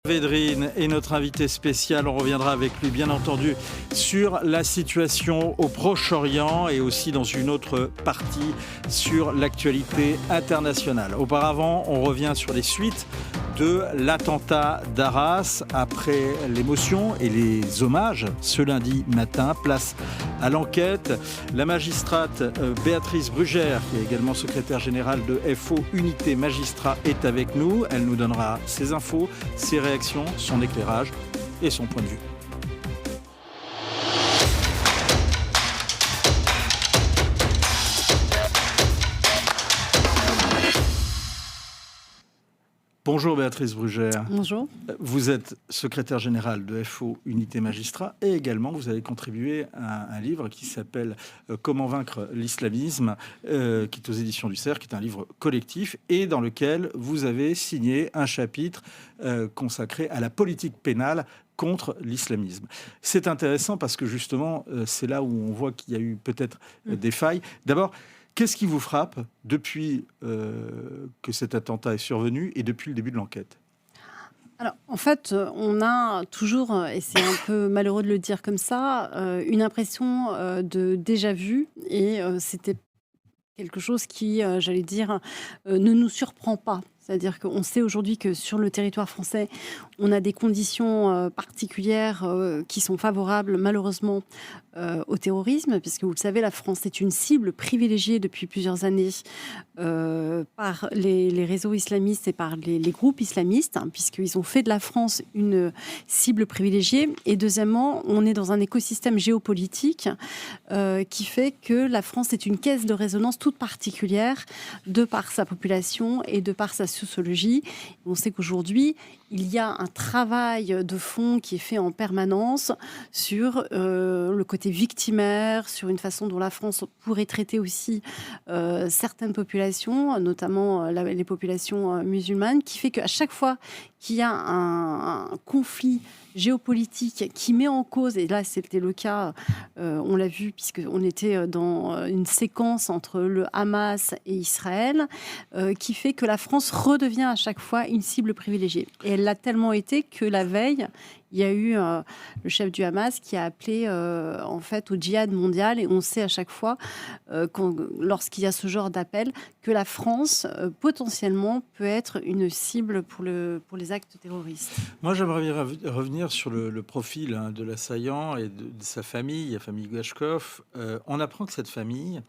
Védrine est notre invité spécial. On reviendra avec lui, bien entendu, sur la situation au Proche-Orient et aussi dans une autre partie sur l'actualité internationale. Auparavant, on revient sur les suites de l'attentat d'Arras. Après l'émotion et les hommages ce lundi matin, place à l'enquête. La magistrate Béatrice Brugère, qui est également secrétaire générale de FO Unité Magistrat, est avec nous. Elle nous donnera ses infos, ses réactions, son éclairage et son point de vue. Bonjour Béatrice Brugère. Bonjour. Vous êtes secrétaire générale de FO Unité Magistrat et également vous avez contribué à un livre qui s'appelle Comment vaincre l'islamisme, qui est aux éditions du Cerf, qui est un livre collectif et dans lequel vous avez signé un chapitre consacré à la politique pénale contre l'islamisme. C'est intéressant parce que justement, c'est là où on voit qu'il y a eu peut-être des failles. D'abord, qu'est-ce qui vous frappe depuis que cet attentat est survenu et depuis le début de l'enquête ? Alors, en fait, on a toujours, et c'est un peu malheureux de le dire comme ça, une impression de déjà-vu. Et c'était quelque chose qui, j'allais dire, ne nous surprend pas. C'est-à-dire qu'on sait aujourd'hui que sur le territoire français, on a des conditions particulières qui sont favorables, malheureusement, au terrorisme, puisque vous le savez, la France est une cible privilégiée depuis plusieurs années par les réseaux islamistes et par les groupes islamistes, hein, puisqu'ils ont fait de la France une cible privilégiée. Et deuxièmement, on est dans un écosystème géopolitique qui fait que la France est une caisse de résonance toute particulière de par sa population et de par sa sociologie. On sait qu'aujourd'hui, il y a un travail de fond qui est fait en permanence sur le côté victimaire, sur une façon dont la France pourrait traiter aussi certaines populations, notamment les populations musulmanes, qui fait qu'à chaque fois qu'il y a un conflit géopolitique qui met en cause, et là c'était le cas, on l'a vu puisqu'on était dans une séquence entre le Hamas et Israël, qui fait que la France redevient à chaque fois une cible privilégiée. Et elle l'a tellement été que la veille, il y a eu le chef du Hamas qui a appelé en fait au djihad mondial, et on sait à chaque fois lorsqu'il y a ce genre d'appel que la France potentiellement peut être une cible pour les actes terroristes. Moi j'aimerais revenir sur le profil de l'assaillant et de sa famille, la famille Glashkov. On apprend que cette famille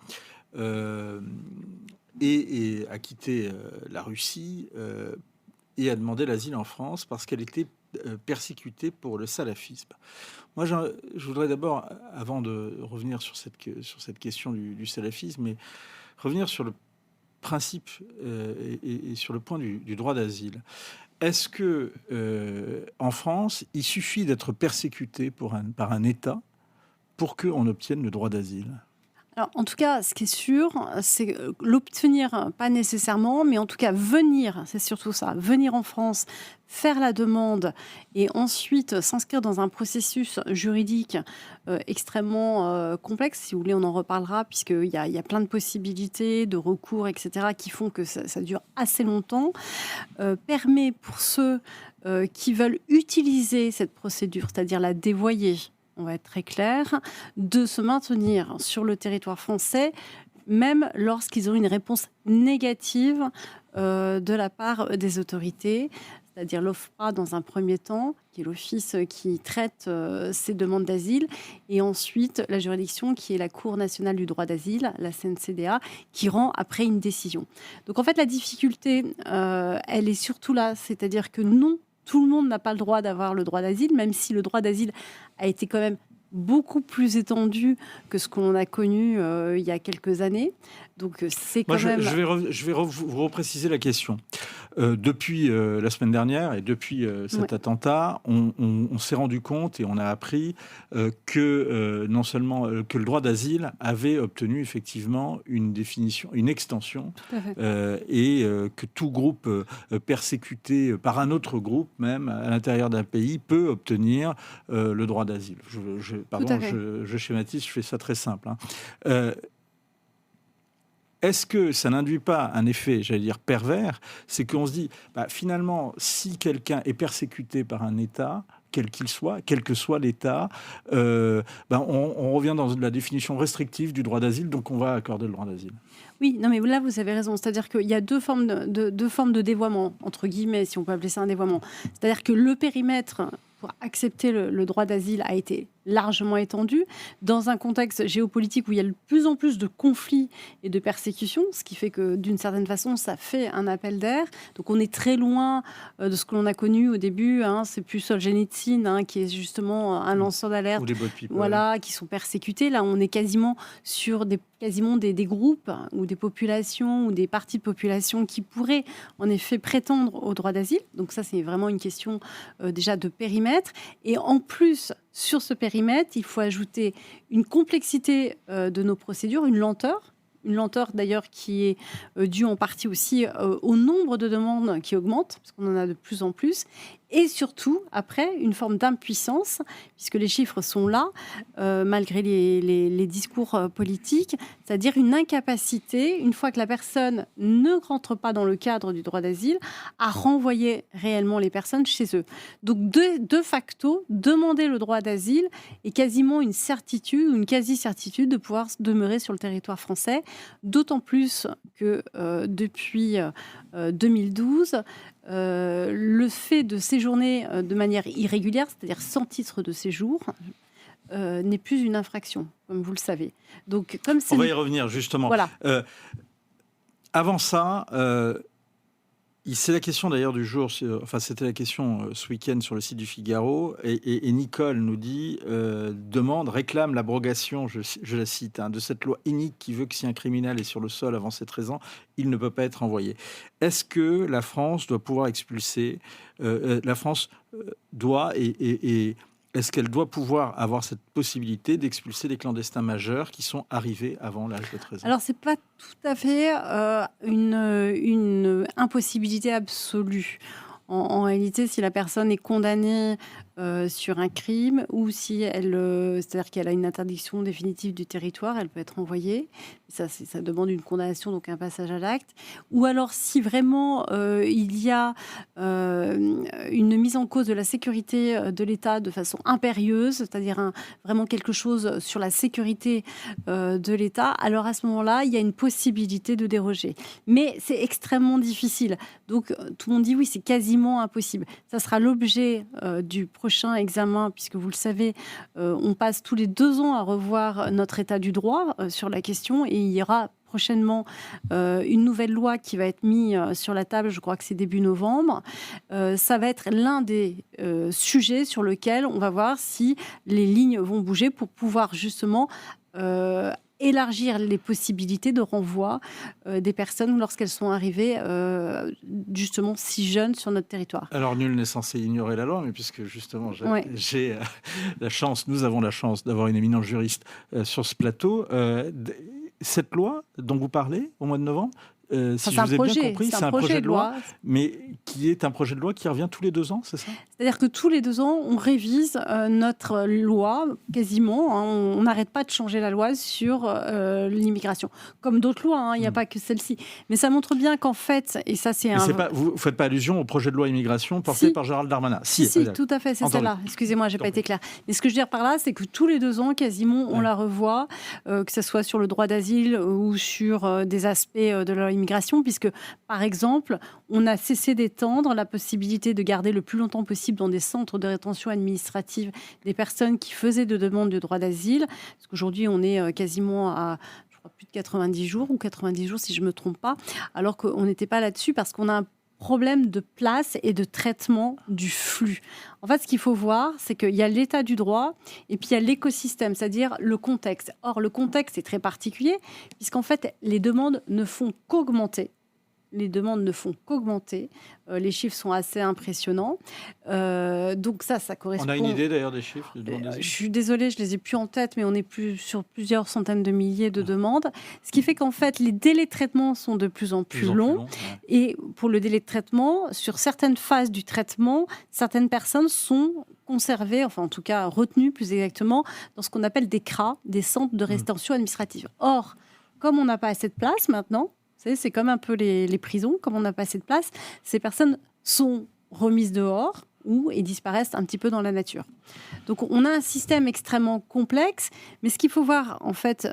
a quitté la Russie et a demandé l'asile en France parce qu'elle était persécutée pour le salafisme. Moi, je voudrais d'abord, avant de revenir sur cette question du salafisme, mais revenir sur le principe et sur le point du droit d'asile. Est-ce que en France, il suffit d'être persécuté par un État pour qu'on obtienne le droit d'asile ? Alors, en tout cas, ce qui est sûr, c'est l'obtenir, pas nécessairement, mais en tout cas venir, c'est surtout ça, venir en France, faire la demande et ensuite s'inscrire dans un processus juridique extrêmement complexe. Si vous voulez, on en reparlera, puisqu'il y a plein de possibilités de recours, etc., qui font que ça dure assez longtemps, permet pour ceux qui veulent utiliser cette procédure, c'est-à-dire la dévoyer, on va être très clair, de se maintenir sur le territoire français, même lorsqu'ils ont une réponse négative de la part des autorités, c'est-à-dire l'OFPRA dans un premier temps, qui est l'office qui traite ces demandes d'asile, et ensuite la juridiction qui est la Cour nationale du droit d'asile, la CNCDA, qui rend après une décision. Donc en fait, la difficulté, elle est surtout là, c'est-à-dire que non, tout le monde n'a pas le droit d'avoir le droit d'asile, même si le droit d'asile a été quand même beaucoup plus étendu que ce qu'on a connu il y a quelques années. Donc c'est quand même... Je vais vous repréciser la question. Depuis la semaine dernière et depuis cet attentat, on s'est rendu compte et on a appris que non seulement que le droit d'asile avait obtenu effectivement une définition, une extension, et que tout groupe persécuté par un autre groupe, même à l'intérieur d'un pays, peut obtenir le droit d'asile. Je schématise, je fais ça très simple. est-ce que ça n'induit pas un effet, j'allais dire, pervers? C'est qu'on se dit, finalement, si quelqu'un est persécuté par un État, quel qu'il soit, quel que soit l'État, on revient dans la définition restrictive du droit d'asile, donc on va accorder le droit d'asile. Oui, non, mais là, vous avez raison. C'est-à-dire qu'il y a deux formes de dévoiement, entre guillemets, si on peut appeler ça un dévoiement. C'est-à-dire que le périmètre pour accepter le droit d'asile a été largement étendu dans un contexte géopolitique où il y a de plus en plus de conflits et de persécutions, ce qui fait que d'une certaine façon, ça fait un appel d'air. Donc on est très loin de ce que l'on a connu au début. C'est plus Solzhenitsyn qui est justement un lanceur d'alerte, qui sont persécutés. Là, on est quasiment sur des groupes ou des populations ou des parties de population qui pourraient en effet prétendre au droit d'asile. Donc ça, c'est vraiment une question déjà de périmètre. Et en plus, sur ce périmètre, il faut ajouter une complexité de nos procédures, une lenteur d'ailleurs qui est due en partie aussi au nombre de demandes qui augmente, parce qu'on en a de plus en plus, et surtout, après, une forme d'impuissance, puisque les chiffres sont là, malgré les discours politiques, c'est-à-dire une incapacité, une fois que la personne ne rentre pas dans le cadre du droit d'asile, à renvoyer réellement les personnes chez eux. Donc, de facto, demander le droit d'asile est quasiment une certitude, ou une quasi-certitude de pouvoir demeurer sur le territoire français, d'autant plus que depuis 2012, le fait de séjourner de manière irrégulière, c'est-à-dire sans titre de séjour, n'est plus une infraction, comme vous le savez. Donc, comme on va y revenir justement. Voilà. Avant ça, c'est la question d'ailleurs du jour, c'était la question ce week-end sur le site du Figaro, et Nicole nous dit, réclame l'abrogation, je la cite, de cette loi inique qui veut que si un criminel est sur le sol avant ses 13 ans, il ne peut pas être envoyé. Est-ce que la France doit pouvoir expulser, la France doit est-ce qu'elle doit pouvoir avoir cette possibilité d'expulser des clandestins majeurs qui sont arrivés avant l'âge de 13 ans? Alors, ce n'est pas tout à fait une impossibilité absolue. En réalité, si la personne est condamnée sur un crime ou si c'est-à-dire qu'elle a une interdiction définitive du territoire, elle peut être envoyée. Ça demande une condamnation, donc un passage à l'acte. Ou alors, si vraiment il y a une mise en cause de la sécurité de l'État de façon impérieuse, c'est-à-dire vraiment quelque chose sur la sécurité de l'État, alors à ce moment-là, il y a une possibilité de déroger. Mais c'est extrêmement difficile. Donc, tout le monde dit oui, c'est quasiment impossible. Ça sera l'objet du prochain examen, puisque vous le savez, on passe tous les 2 ans à revoir notre état du droit sur la question, et il y aura prochainement une nouvelle loi qui va être mise sur la table, je crois que c'est début novembre. Ça va être l'un des sujets sur lequel on va voir si les lignes vont bouger pour pouvoir justement élargir les possibilités de renvoi des personnes lorsqu'elles sont arrivées justement si jeunes sur notre territoire. Alors nul n'est censé ignorer la loi, mais puisque justement j'ai nous avons la chance d'avoir une éminente juriste sur ce plateau, cette loi dont vous parlez au mois de novembre, si je vous ai bien compris, c'est un projet de loi, mais qui est un projet de loi qui revient tous les 2 ans, c'est ça ? C'est-à-dire que tous les 2 ans, on révise notre loi, quasiment. On n'arrête pas de changer la loi sur l'immigration. Comme d'autres lois, il n'y a pas que celle-ci. Mais ça montre bien qu'en fait, et ça c'est vous ne faites pas allusion au projet de loi immigration porté par Gérald Darmanin. Si, tout à fait, c'est celle-là. Excusez-moi, je n'ai pas été claire. Mais ce que je veux dire par là, c'est que tous les 2 ans, quasiment, on la revoit, que ce soit sur le droit d'asile ou sur des aspects de la immigration, puisque, par exemple, on a cessé d'étendre la possibilité de garder le plus longtemps possible dans des centres de rétention administrative des personnes qui faisaient de demandes de droit d'asile, parce qu'aujourd'hui, on est quasiment à plus de 90 jours, ou 90 jours si je ne me trompe pas, alors qu'on n'était pas là-dessus, parce qu'on a un problème de place et de traitement du flux. En fait, ce qu'il faut voir, c'est qu'il y a l'état du droit et puis il y a l'écosystème, c'est-à-dire le contexte. Or, le contexte est très particulier puisqu'en fait, les demandes ne font qu'augmenter. Les chiffres sont assez impressionnants. Donc ça correspond... On a une idée d'ailleurs des chiffres je suis désolée, je ne les ai plus en tête, mais on est plus sur plusieurs centaines de milliers de demandes. Ce qui fait qu'en fait, les délais de traitement sont de plus en plus longs. Et pour le délai de traitement, sur certaines phases du traitement, certaines personnes sont conservées, enfin en tout cas retenues plus exactement, dans ce qu'on appelle des CRA, des centres de rétention administrative. Or, comme on n'a pas assez de place maintenant, vous savez, c'est comme un peu les prisons, comme on n'a pas assez de place, ces personnes sont remises dehors et disparaissent un petit peu dans la nature. Donc on a un système extrêmement complexe, mais ce qu'il faut voir, en fait,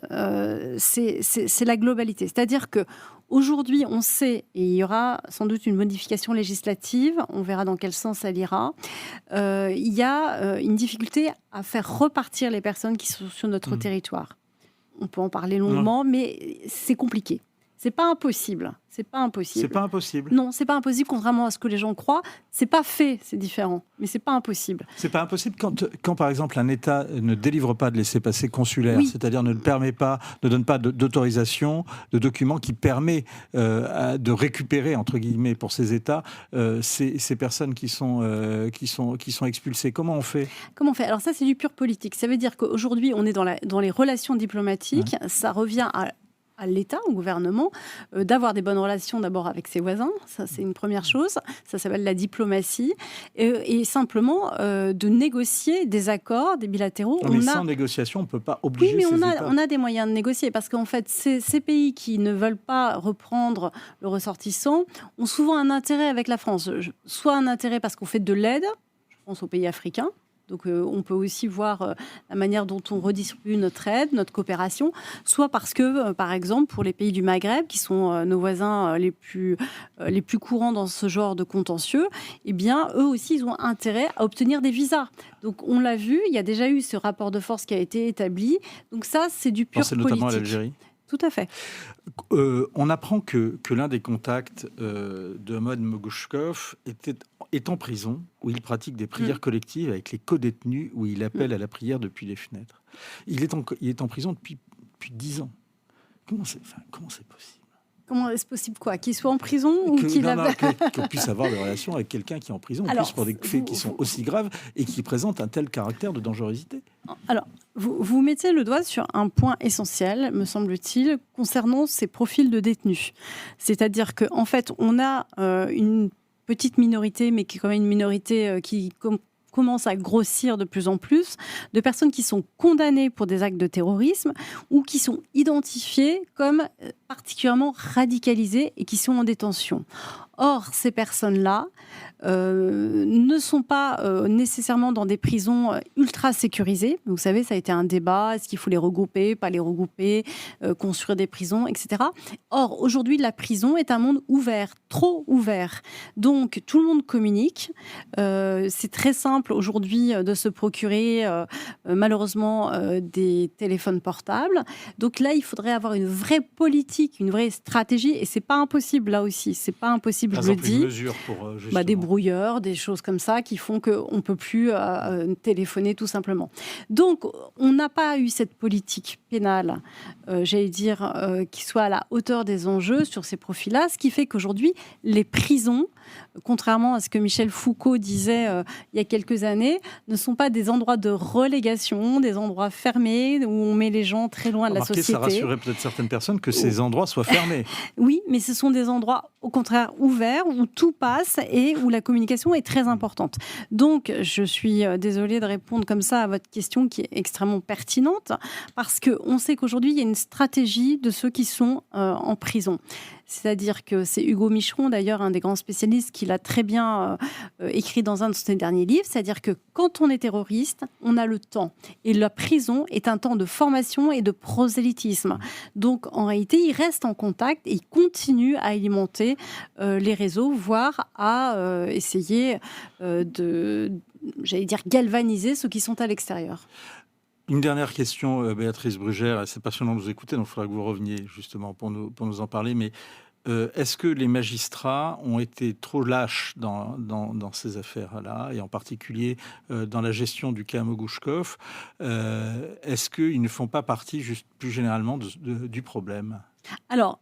c'est la globalité. C'est-à-dire qu'aujourd'hui, on sait, et il y aura sans doute une modification législative, on verra dans quel sens elle ira, il y a une difficulté à faire repartir les personnes qui sont sur notre territoire. On peut en parler longuement, mais c'est compliqué. C'est pas impossible. C'est pas impossible. C'est pas impossible. Non, c'est pas impossible, contrairement à ce que les gens croient. C'est pas fait, c'est différent, mais c'est pas impossible. C'est pas impossible quand par exemple un État ne délivre pas de laissez-passer consulaire, c'est-à-dire ne donne pas d'autorisation, de document qui permet de récupérer entre guillemets pour ces États ces personnes qui sont expulsées. Comment on fait ? Alors ça, c'est du pur politique. Ça veut dire qu'aujourd'hui, on est dans les relations diplomatiques. Ça revient à l'État, au gouvernement, d'avoir des bonnes relations d'abord avec ses voisins. Ça, c'est une première chose. Ça s'appelle la diplomatie. Et simplement de négocier des accords, des bilatéraux. Mais sans négociation, on ne peut pas obliger ces États. On a des moyens de négocier parce qu'en fait, ces pays qui ne veulent pas reprendre le ressortissant ont souvent un intérêt avec la France. Soit un intérêt parce qu'on fait de l'aide, je pense aux pays africains. Donc, on peut aussi voir la manière dont on redistribue notre aide, notre coopération, soit parce que, par exemple, pour les pays du Maghreb, qui sont nos voisins les plus courants dans ce genre de contentieux, eh bien, eux aussi, ils ont intérêt à obtenir des visas. Donc, on l'a vu, il y a déjà eu ce rapport de force qui a été établi. Donc, ça, c'est du pur politique. Notamment à l'Algérie. Tout à fait. On apprend que l'un des contacts de Ahmed Mogouchkov est en prison, où il pratique des prières collectives avec les co-détenus, où il appelle à la prière depuis les fenêtres. Il est en prison depuis 10 ans. Comment c'est possible ? Comment est-ce possible quoi ? Qu'il soit en prison ou qu'on puisse avoir des relations avec quelqu'un qui est en prison, pour des faits qui sont aussi graves et qui présentent un tel caractère de dangerosité. Alors, vous mettez le doigt sur un point essentiel, me semble-t-il, concernant ces profils de détenus. C'est-à-dire qu'en fait, on a une petite minorité, mais qui est quand même une minorité qui commence à grossir de plus en plus, de personnes qui sont condamnées pour des actes de terrorisme ou qui sont identifiées comme particulièrement radicalisées et qui sont en détention. Or, ces personnes-là ne sont pas nécessairement dans des prisons ultra sécurisées. Vous savez, ça a été un débat. Est-ce qu'il faut les regrouper, pas les regrouper, construire des prisons, etc. Or, aujourd'hui, la prison est un monde ouvert, trop ouvert. Donc, tout le monde communique. C'est très simple aujourd'hui de se procurer, malheureusement, des téléphones portables. Donc là, il faudrait avoir une vraie politique, une vraie stratégie. Et c'est pas impossible, là aussi. C'est pas impossible. Je le dis, des brouilleurs, des choses comme ça qui font qu'on ne peut plus téléphoner tout simplement. Donc, on n'a pas eu cette politique pénale, qui soit à la hauteur des enjeux sur ces profils-là, ce qui fait qu'aujourd'hui, les prisons, contrairement à ce que Michel Foucault disait il y a quelques années, ne sont pas des endroits de relégation, des endroits fermés où on met les gens très loin de la société. Ça rassurait peut-être certaines personnes que ces endroits soient fermés. Oui, mais ce sont des endroits au contraire ouverts où tout passe et où la communication est très importante. Donc, je suis désolée de répondre comme ça à votre question qui est extrêmement pertinente parce qu'on sait qu'aujourd'hui, il y a une stratégie de ceux qui sont en prison. C'est-à-dire que c'est Hugo Micheron, d'ailleurs, un des grands spécialistes, qui l'a très bien écrit dans un de ses derniers livres. C'est-à-dire que quand on est terroriste, on a le temps. Et la prison est un temps de formation et de prosélytisme. Donc, en réalité, il reste en contact et il continue à alimenter les réseaux, voire à essayer galvaniser ceux qui sont à l'extérieur. Une dernière question, Béatrice Brugère. C'est passionnant de vous écouter, donc il faudra que vous reveniez justement pour nous en parler. Mais est-ce que les magistrats ont été trop lâches dans ces affaires-là, et en particulier dans la gestion du cas Mogouchkov ? Est-ce qu'ils ne font pas partie, plus généralement, du problème ? Alors,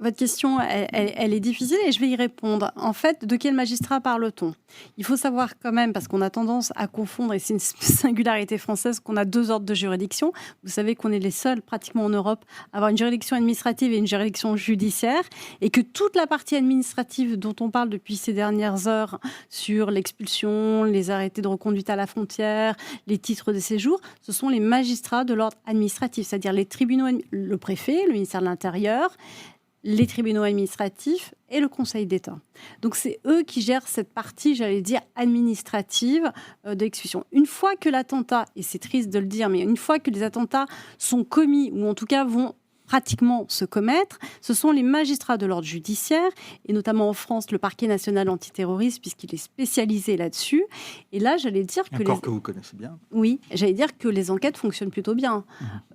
votre question, elle est difficile et je vais y répondre. En fait, de quel magistrat parle-t-on ? Il faut savoir quand même, parce qu'on a tendance à confondre, et c'est une singularité française, qu'on a 2 ordres de juridiction. Vous savez qu'on est les seuls, pratiquement en Europe, à avoir une juridiction administrative et une juridiction judiciaire, et que toute la partie administrative dont on parle depuis ces dernières heures sur l'expulsion, les arrêtés de reconduite à la frontière, les titres de séjour, ce sont les magistrats de l'ordre administratif, c'est-à-dire les tribunaux, le préfet, le ministère de l'Intérieur, les tribunaux administratifs et le Conseil d'État. Donc, c'est eux qui gèrent cette partie, j'allais dire, administrative d'exécution. Une fois que l'attentat, et c'est triste de le dire, mais une fois que les attentats sont commis, ou en tout cas vont pratiquement se commettre, ce sont les magistrats de l'ordre judiciaire, et notamment en France, le parquet national antiterroriste, puisqu'il est spécialisé là-dessus. Et là, j'allais dire que... que vous connaissez bien. Oui, j'allais dire que les enquêtes fonctionnent plutôt bien.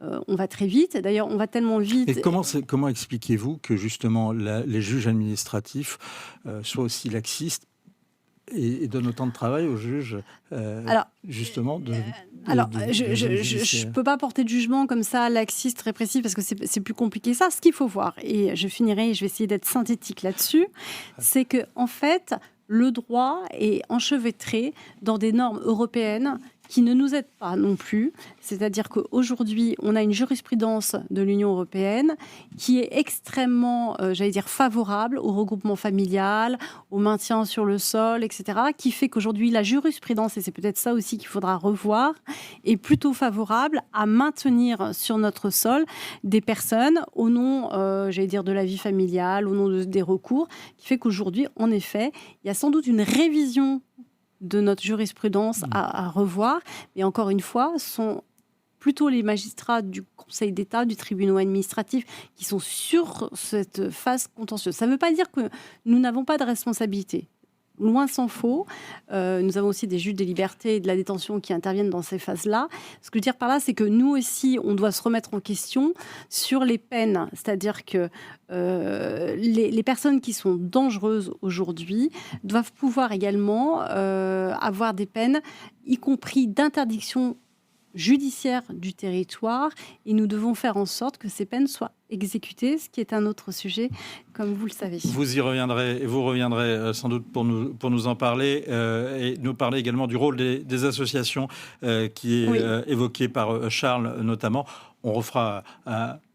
On va très vite, d'ailleurs, on va tellement vite... Et comment expliquez-vous que, justement, les juges administratifs soient aussi laxistes et donne autant de travail aux juges, justement, je ne peux pas porter de jugement comme ça, laxiste, répressif, parce que c'est plus compliqué ça. Ce qu'il faut voir, et je finirai, je vais essayer d'être synthétique là-dessus, c'est que en fait, le droit est enchevêtré dans des normes européennes qui ne nous aident pas non plus. C'est-à-dire qu'aujourd'hui, on a une jurisprudence de l'Union européenne qui est extrêmement, favorable au regroupement familial, au maintien sur le sol, etc., qui fait qu'aujourd'hui, la jurisprudence, et c'est peut-être ça aussi qu'il faudra revoir, est plutôt favorable à maintenir sur notre sol des personnes au nom, de la vie familiale, au nom des recours, qui fait qu'aujourd'hui, en effet, il y a sans doute une révision de notre jurisprudence à revoir. Mais encore une fois, ce sont plutôt les magistrats du Conseil d'État, du tribunal administratif, qui sont sur cette phase contentieuse. Ça ne veut pas dire que nous n'avons pas de responsabilité. Loin s'en faut. Nous avons aussi des juges des libertés et de la détention qui interviennent dans ces phases-là. Ce que je veux dire par là, c'est que nous aussi, on doit se remettre en question sur les peines. C'est-à-dire que les personnes qui sont dangereuses aujourd'hui doivent pouvoir également avoir des peines, y compris d'interdiction judiciaire du territoire, et nous devons faire en sorte que ces peines soient exécutées, ce qui est un autre sujet, comme vous le savez. Vous y reviendrez, et vous reviendrez sans doute pour nous en parler, et nous parler également du rôle des associations qui est évoqué par Charles notamment. On refera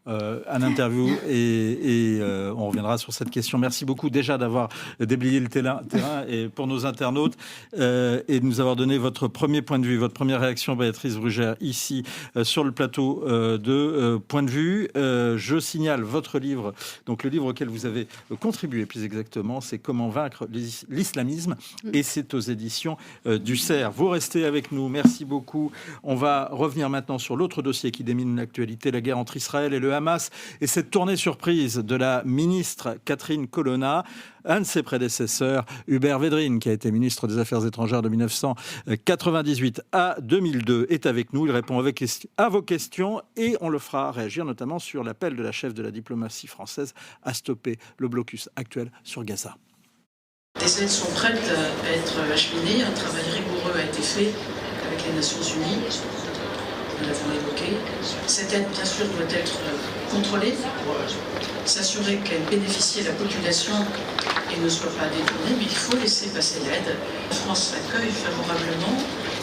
un interview et on reviendra sur cette question. Merci beaucoup déjà d'avoir déblayé le terrain et pour nos internautes et de nous avoir donné votre premier point de vue, votre première réaction, Béatrice Brugère, ici sur le plateau de Point de vue. Je signale votre livre, donc le livre auquel vous avez contribué plus exactement, c'est Comment vaincre l'islamisme, et c'est aux éditions du CERF. Vous restez avec nous, merci beaucoup. On va revenir maintenant sur l'autre dossier qui démine l'actualité, la guerre entre Israël et le Hamas, et cette tournée surprise de la ministre Catherine Colonna. Un de ses prédécesseurs, Hubert Védrine, qui a été ministre des Affaires étrangères de 1998 à 2002, est avec nous. Il répond à vos questions et on le fera réagir notamment sur l'appel de la chef de la diplomatie française à stopper le blocus actuel sur Gaza. Les aides sont prêtes à être acheminées. Un travail rigoureux a été fait avec les Nations Unies. Nous l'avons évoqué. Cette aide, bien sûr, doit être contrôlée pour s'assurer qu'elle bénéficie à la population et ne soit pas détournée, mais il faut laisser passer l'aide. La France accueille favorablement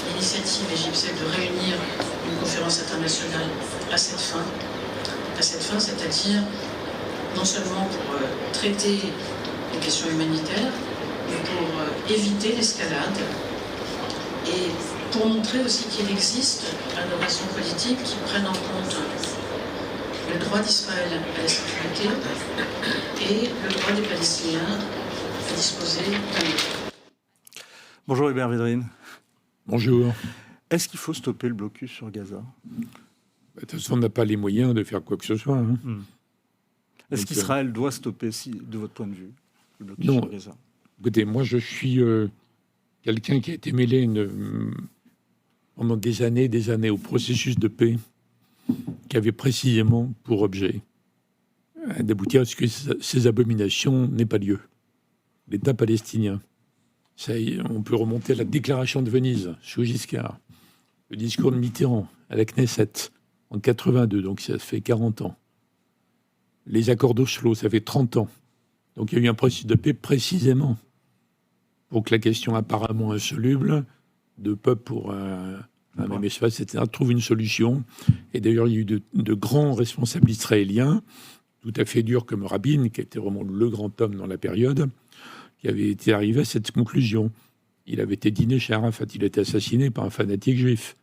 l'initiative égyptienne de réunir une conférence internationale à cette fin, c'est-à-dire non seulement pour traiter les questions humanitaires, mais pour éviter l'escalade et pour montrer aussi qu'il existe un horizon politique qui prenne en compte le droit d'Israël à la sécurité et le droit des Palestiniens à disposer d'un État. Bonjour Hubert Védrine. Bonjour. Est-ce qu'il faut stopper le blocus sur Gaza ? De toute façon, on n'a pas les moyens de faire quoi que ce soit. Est-ce qu'Israël doit stopper, de votre point de vue, le blocus sur Gaza ? Écoutez, moi je suis quelqu'un qui a été mêlé pendant des années au processus de paix qui avait précisément pour objet d'aboutir à ce que ces abominations n'aient pas lieu. L'État palestinien. Ça, on peut remonter à la déclaration de Venise sous Giscard, le discours de Mitterrand à la Knesset en 82, donc ça fait 40 ans. les accords d'Oslo, ça fait 30 ans. Donc il y a eu un processus de paix précisément pour que la question apparemment insoluble de peuple pour un même espace, etc., trouve une solution. Et d'ailleurs, il y a eu de grands responsables israéliens, tout à fait durs comme Rabin, qui était vraiment le grand homme dans la période, qui avait été arrivé à cette conclusion. Il avait été dîné chez Arafat, il a été assassiné par un fanatique juif.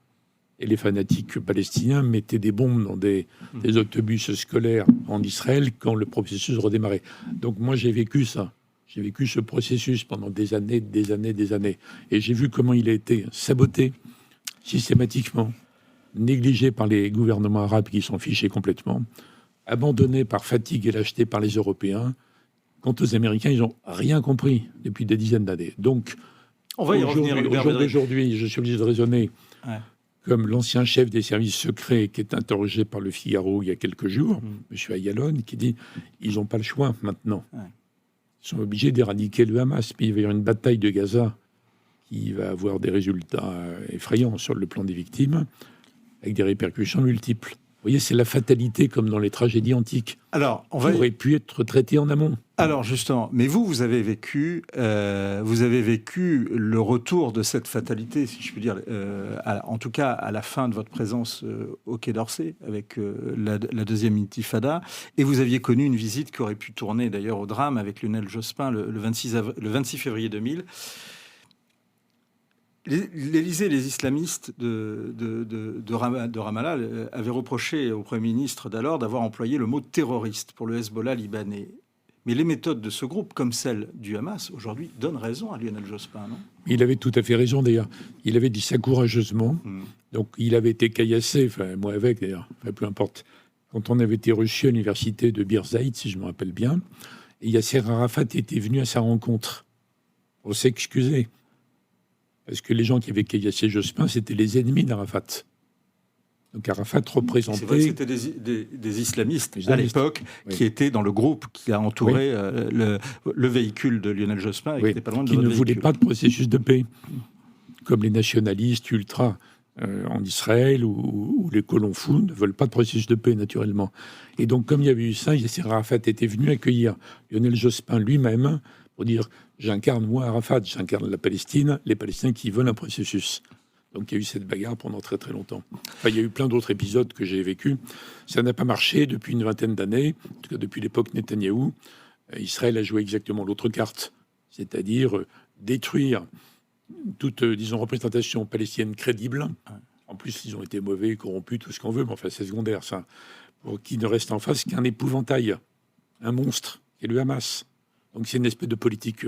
Et les fanatiques palestiniens mettaient des bombes dans des autobus scolaires en Israël quand le processus redémarrait. Donc moi, j'ai vécu ça. J'ai vécu ce processus pendant des années. Et j'ai vu comment il a été saboté systématiquement, négligé par les gouvernements arabes qui s'en fichaient complètement, abandonné par fatigue et lâcheté par les Européens. Quant aux Américains, ils n'ont rien compris depuis des dizaines d'années. Donc, on va y revenir. Aujourd'hui, je suis obligé de raisonner comme l'ancien chef des services secrets qui est interrogé par le Figaro il y a quelques jours, M. Ayalon, qui dit ils n'ont pas le choix maintenant. Ils sont obligés d'éradiquer le Hamas. Mais il va y avoir une bataille de Gaza qui va avoir des résultats effrayants sur le plan des victimes, avec des répercussions multiples. Vous voyez, c'est la fatalité comme dans les tragédies antiques. Alors, aurait pu être traité en amont. Alors justement, mais vous avez vécu le retour de cette fatalité, si je puis dire, en tout cas à la fin de votre présence au Quai d'Orsay, avec la deuxième intifada, et vous aviez connu une visite qui aurait pu tourner d'ailleurs au drame avec Lionel Jospin le 26 février 2000. L'Élysée, les islamistes de Ramallah avaient reproché au Premier ministre d'alors d'avoir employé le mot terroriste pour le Hezbollah libanais. Mais les méthodes de ce groupe, comme celles du Hamas, aujourd'hui, donnent raison à Lionel Jospin, non ? Il avait tout à fait raison, d'ailleurs. Il avait dit ça courageusement. Donc, il avait été caillassé, enfin, moi avec, d'ailleurs, enfin, peu importe. Quand on avait été reçu à l'université de Bir Zaïd, si je me rappelle bien, et Yasser Arafat était venu à sa rencontre pour s'excuser. Parce que les gens qui avaient caillassé Jospin, c'était les ennemis d'Arafat. Donc Arafat représentait... C'est vrai que c'était des islamistes à l'époque qui étaient dans le groupe qui a entouré le véhicule de Lionel Jospin et qui n'était pas loin de qui votre ne véhicule. voulaient pas de processus de paix, comme les nationalistes ultras en Israël ou les colons fous ne veulent pas de processus de paix naturellement. Et donc comme il y avait eu ça, Yasser Arafat était venu accueillir Lionel Jospin lui-même pour dire « j'incarne moi Arafat, j'incarne la Palestine, les Palestiniens qui veulent un processus ». Donc il y a eu cette bagarre pendant très très longtemps. Enfin, il y a eu plein d'autres épisodes que j'ai vécus. Ça n'a pas marché depuis une vingtaine d'années, en tout cas depuis l'époque Netanyahou. Israël a joué exactement l'autre carte, c'est-à-dire détruire toute, disons, représentation palestinienne crédible. En plus, ils ont été mauvais, corrompus, tout ce qu'on veut, mais enfin c'est secondaire ça. Pour qu'il ne reste en face qu'un épouvantail, un monstre, qui est le Hamas. Donc c'est une espèce de politique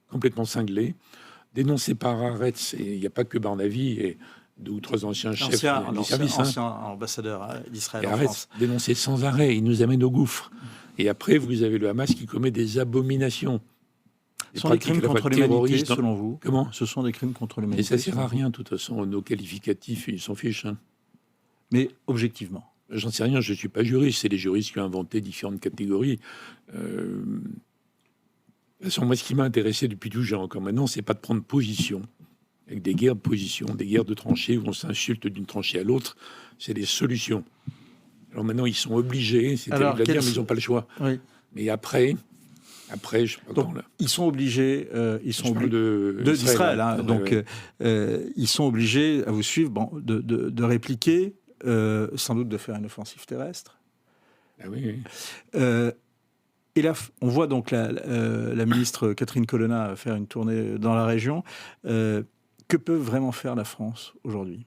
complètement cinglée. Dénoncé par Haaretz, et il n'y a pas que Barnavi et 2 ou 3 anciens chefs des services. Ancien ambassadeur d'Israël en Haaretz, France. dénoncé sans arrêt, il nous amène au gouffre. Et après, vous avez le Hamas qui commet des abominations. Ce sont des crimes contre l'humanité, selon vous ? Comment ? Ce sont des crimes contre l'humanité. Et ça ne sert à rien, de toute façon, nos qualificatifs, ils s'en fichent. Hein. Mais objectivement ? J'en sais rien, je ne suis pas juriste, c'est les juristes qui ont inventé différentes catégories. De toute façon, moi, ce qui m'a intéressé depuis toujours, encore maintenant, c'est pas de prendre position, avec des guerres de position, des guerres de tranchées où on s'insulte d'une tranchée à l'autre, c'est des solutions. Alors maintenant, ils sont obligés, c'est terrible à dire, mais ils n'ont pas le choix. Oui. Mais après, je donc, ils sont obligés, d'Israël, hein, donc ils sont obligés, à vous suivre, de répliquer, sans doute de faire une offensive terrestre. Ah oui. Et là, on voit donc la ministre Catherine Colonna faire une tournée dans la région. Que peut vraiment faire la France aujourd'hui ?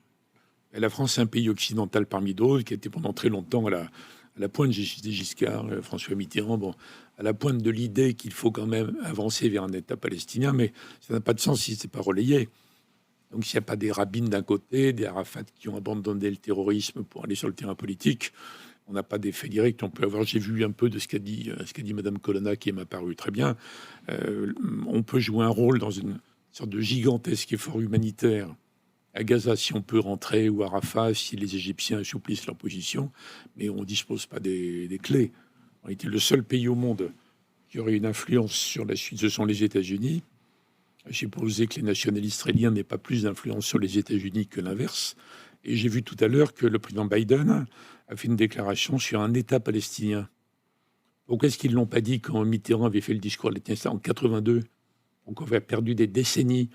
La France, c'est un pays occidental parmi d'autres, qui a été pendant très longtemps à la pointe de Giscard, François Mitterrand, à la pointe de l'idée qu'il faut quand même avancer vers un État palestinien, mais ça n'a pas de sens si ce n'est pas relayé. Donc s'il n'y a pas des rabbins d'un côté, des Arafat qui ont abandonné le terrorisme pour aller sur le terrain politique, on n'a pas d'effet direct. On peut avoir, j'ai vu un peu de ce qu'a dit Madame Colonna, qui m'a paru très bien. On peut jouer un rôle dans une sorte de gigantesque effort humanitaire à Gaza, si on peut rentrer, ou à Rafah, si les Égyptiens assouplissent leur position, mais on ne dispose pas des clés. On était le seul pays au monde qui aurait une influence sur la suite, ce sont les États-Unis. J'ai posé que les nationalistes israéliens n'aient pas plus d'influence sur les États-Unis que l'inverse. Et j'ai vu tout à l'heure que le président Biden a fait une déclaration sur un État palestinien Pourquoi est-ce qu'ils ne l'ont pas dit quand Mitterrand avait fait le discours à l'État en 82? Donc on avait perdu des décennies.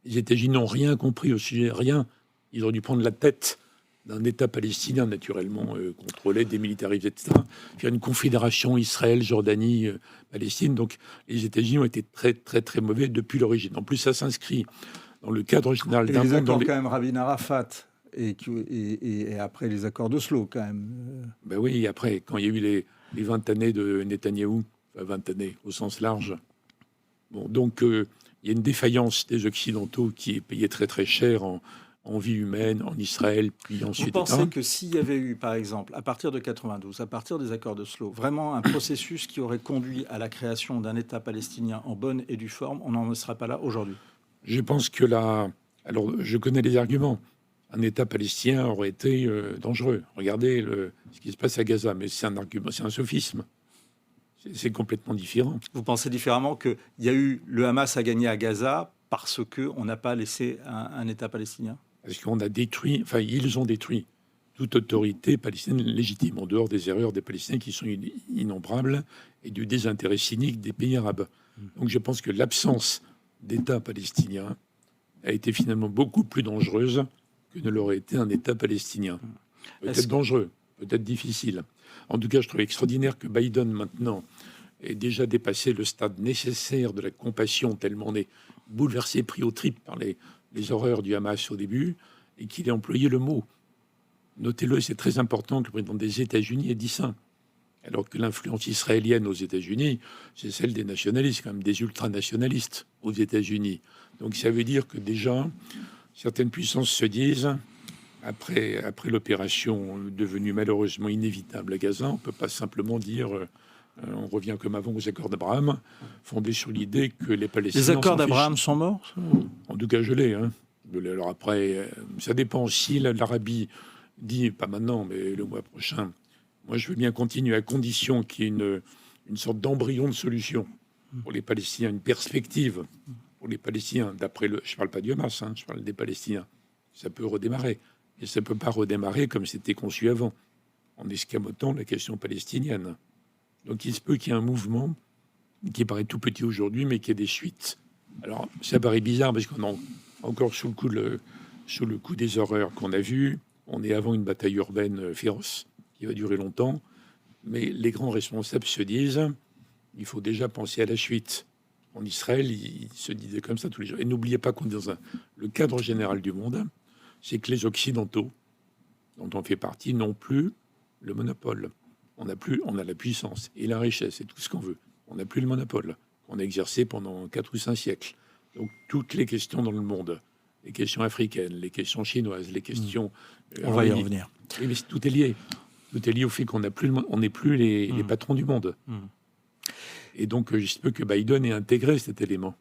Les États-Unis n'ont rien compris au sujet, rien. Ils ont dû prendre la tête d'un État palestinien, naturellement, contrôlé, démilitarisé, etc. Faire une confédération Israël, Jordanie, Palestine. Donc les États-Unis ont été très, très, très mauvais depuis l'origine. En plus, ça s'inscrit dans le cadre général d'un les monde... accords quand même Rabin Arafat et après les accords d'Oslo quand même. Ben oui, après, quand il y a eu les 20 années de Netanyahou, enfin 20 années au sens large, bon, donc il y a une défaillance des Occidentaux qui est payée très très cher en vie humaine, en Israël, puis ensuite... Vous pensez que s'il y avait eu, par exemple, à partir de 92, à partir des accords d'Oslo, vraiment un processus qui aurait conduit à la création d'un État palestinien en bonne et due forme, on n'en serait pas là aujourd'hui? Je pense que là... Alors, je connais les arguments. Un État palestinien aurait été dangereux. Regardez ce qui se passe à Gaza, mais c'est un argument, c'est un sophisme. C'est complètement différent. Vous pensez différemment qu'il y a eu le Hamas a gagné à Gaza parce qu'on n'a pas laissé un État palestinien? Parce qu'on a détruit, enfin, ils ont détruit toute autorité palestinienne légitime, en dehors des erreurs des Palestiniens qui sont innombrables et du désintérêt cynique des pays arabes. Donc je pense que l'absence d'État palestinien a été finalement beaucoup plus dangereuse que ne l'aurait été un État palestinien. Peut-être dangereux, peut-être difficile. En tout cas, je trouve extraordinaire que Biden, maintenant, ait déjà dépassé le stade nécessaire de la compassion, tellement on est bouleversé, pris aux tripes par les horreurs du Hamas au début, et qu'il ait employé le mot. Notez-le, c'est très important que le président des États-Unis ait dit ça. Alors que l'influence israélienne aux États-Unis, c'est celle des nationalistes, quand même des ultranationalistes aux États-Unis. Donc ça veut dire que déjà, certaines puissances se disent, après l'opération devenue malheureusement inévitable à Gaza, on ne peut pas simplement dire on revient comme avant aux accords d'Abraham, fondés sur l'idée que les Palestiniens... Les accords d'Abraham sont morts? En tout cas, je l'ai. Hein. Alors après, ça dépend si l'Arabie dit, pas maintenant, mais le mois prochain, moi je veux bien continuer à condition qu'il y ait une sorte d'embryon de solution pour les Palestiniens, une perspective pour les Palestiniens, d'après le... Je ne parle pas du Hamas, hein, je parle des Palestiniens. Ça peut redémarrer. Et ça ne peut pas redémarrer comme c'était conçu avant, en escamotant la question palestinienne. Donc il se peut qu'il y ait un mouvement qui paraît tout petit aujourd'hui, mais qui a des suites. Alors ça paraît bizarre parce qu'on est encore sous le coup des horreurs qu'on a vues. On est avant une bataille urbaine féroce qui va durer longtemps. Mais les grands responsables se disent il faut déjà penser à la suite. En Israël, ils se disaient comme ça tous les jours. Et n'oubliez pas qu'on est dans le cadre général du monde, c'est que les Occidentaux, dont on fait partie, n'ont plus le monopole. On a la puissance et la richesse et tout ce qu'on veut. On n'a plus le monopole qu'on a exercé pendant 4 ou 5 siècles. Donc toutes les questions dans le monde, les questions africaines, les questions chinoises, les questions... On va y revenir. Oui, mais tout est lié. Tout est lié au fait qu'on n'est plus les patrons du monde. Et donc, il se peut que Biden ait intégré cet élément.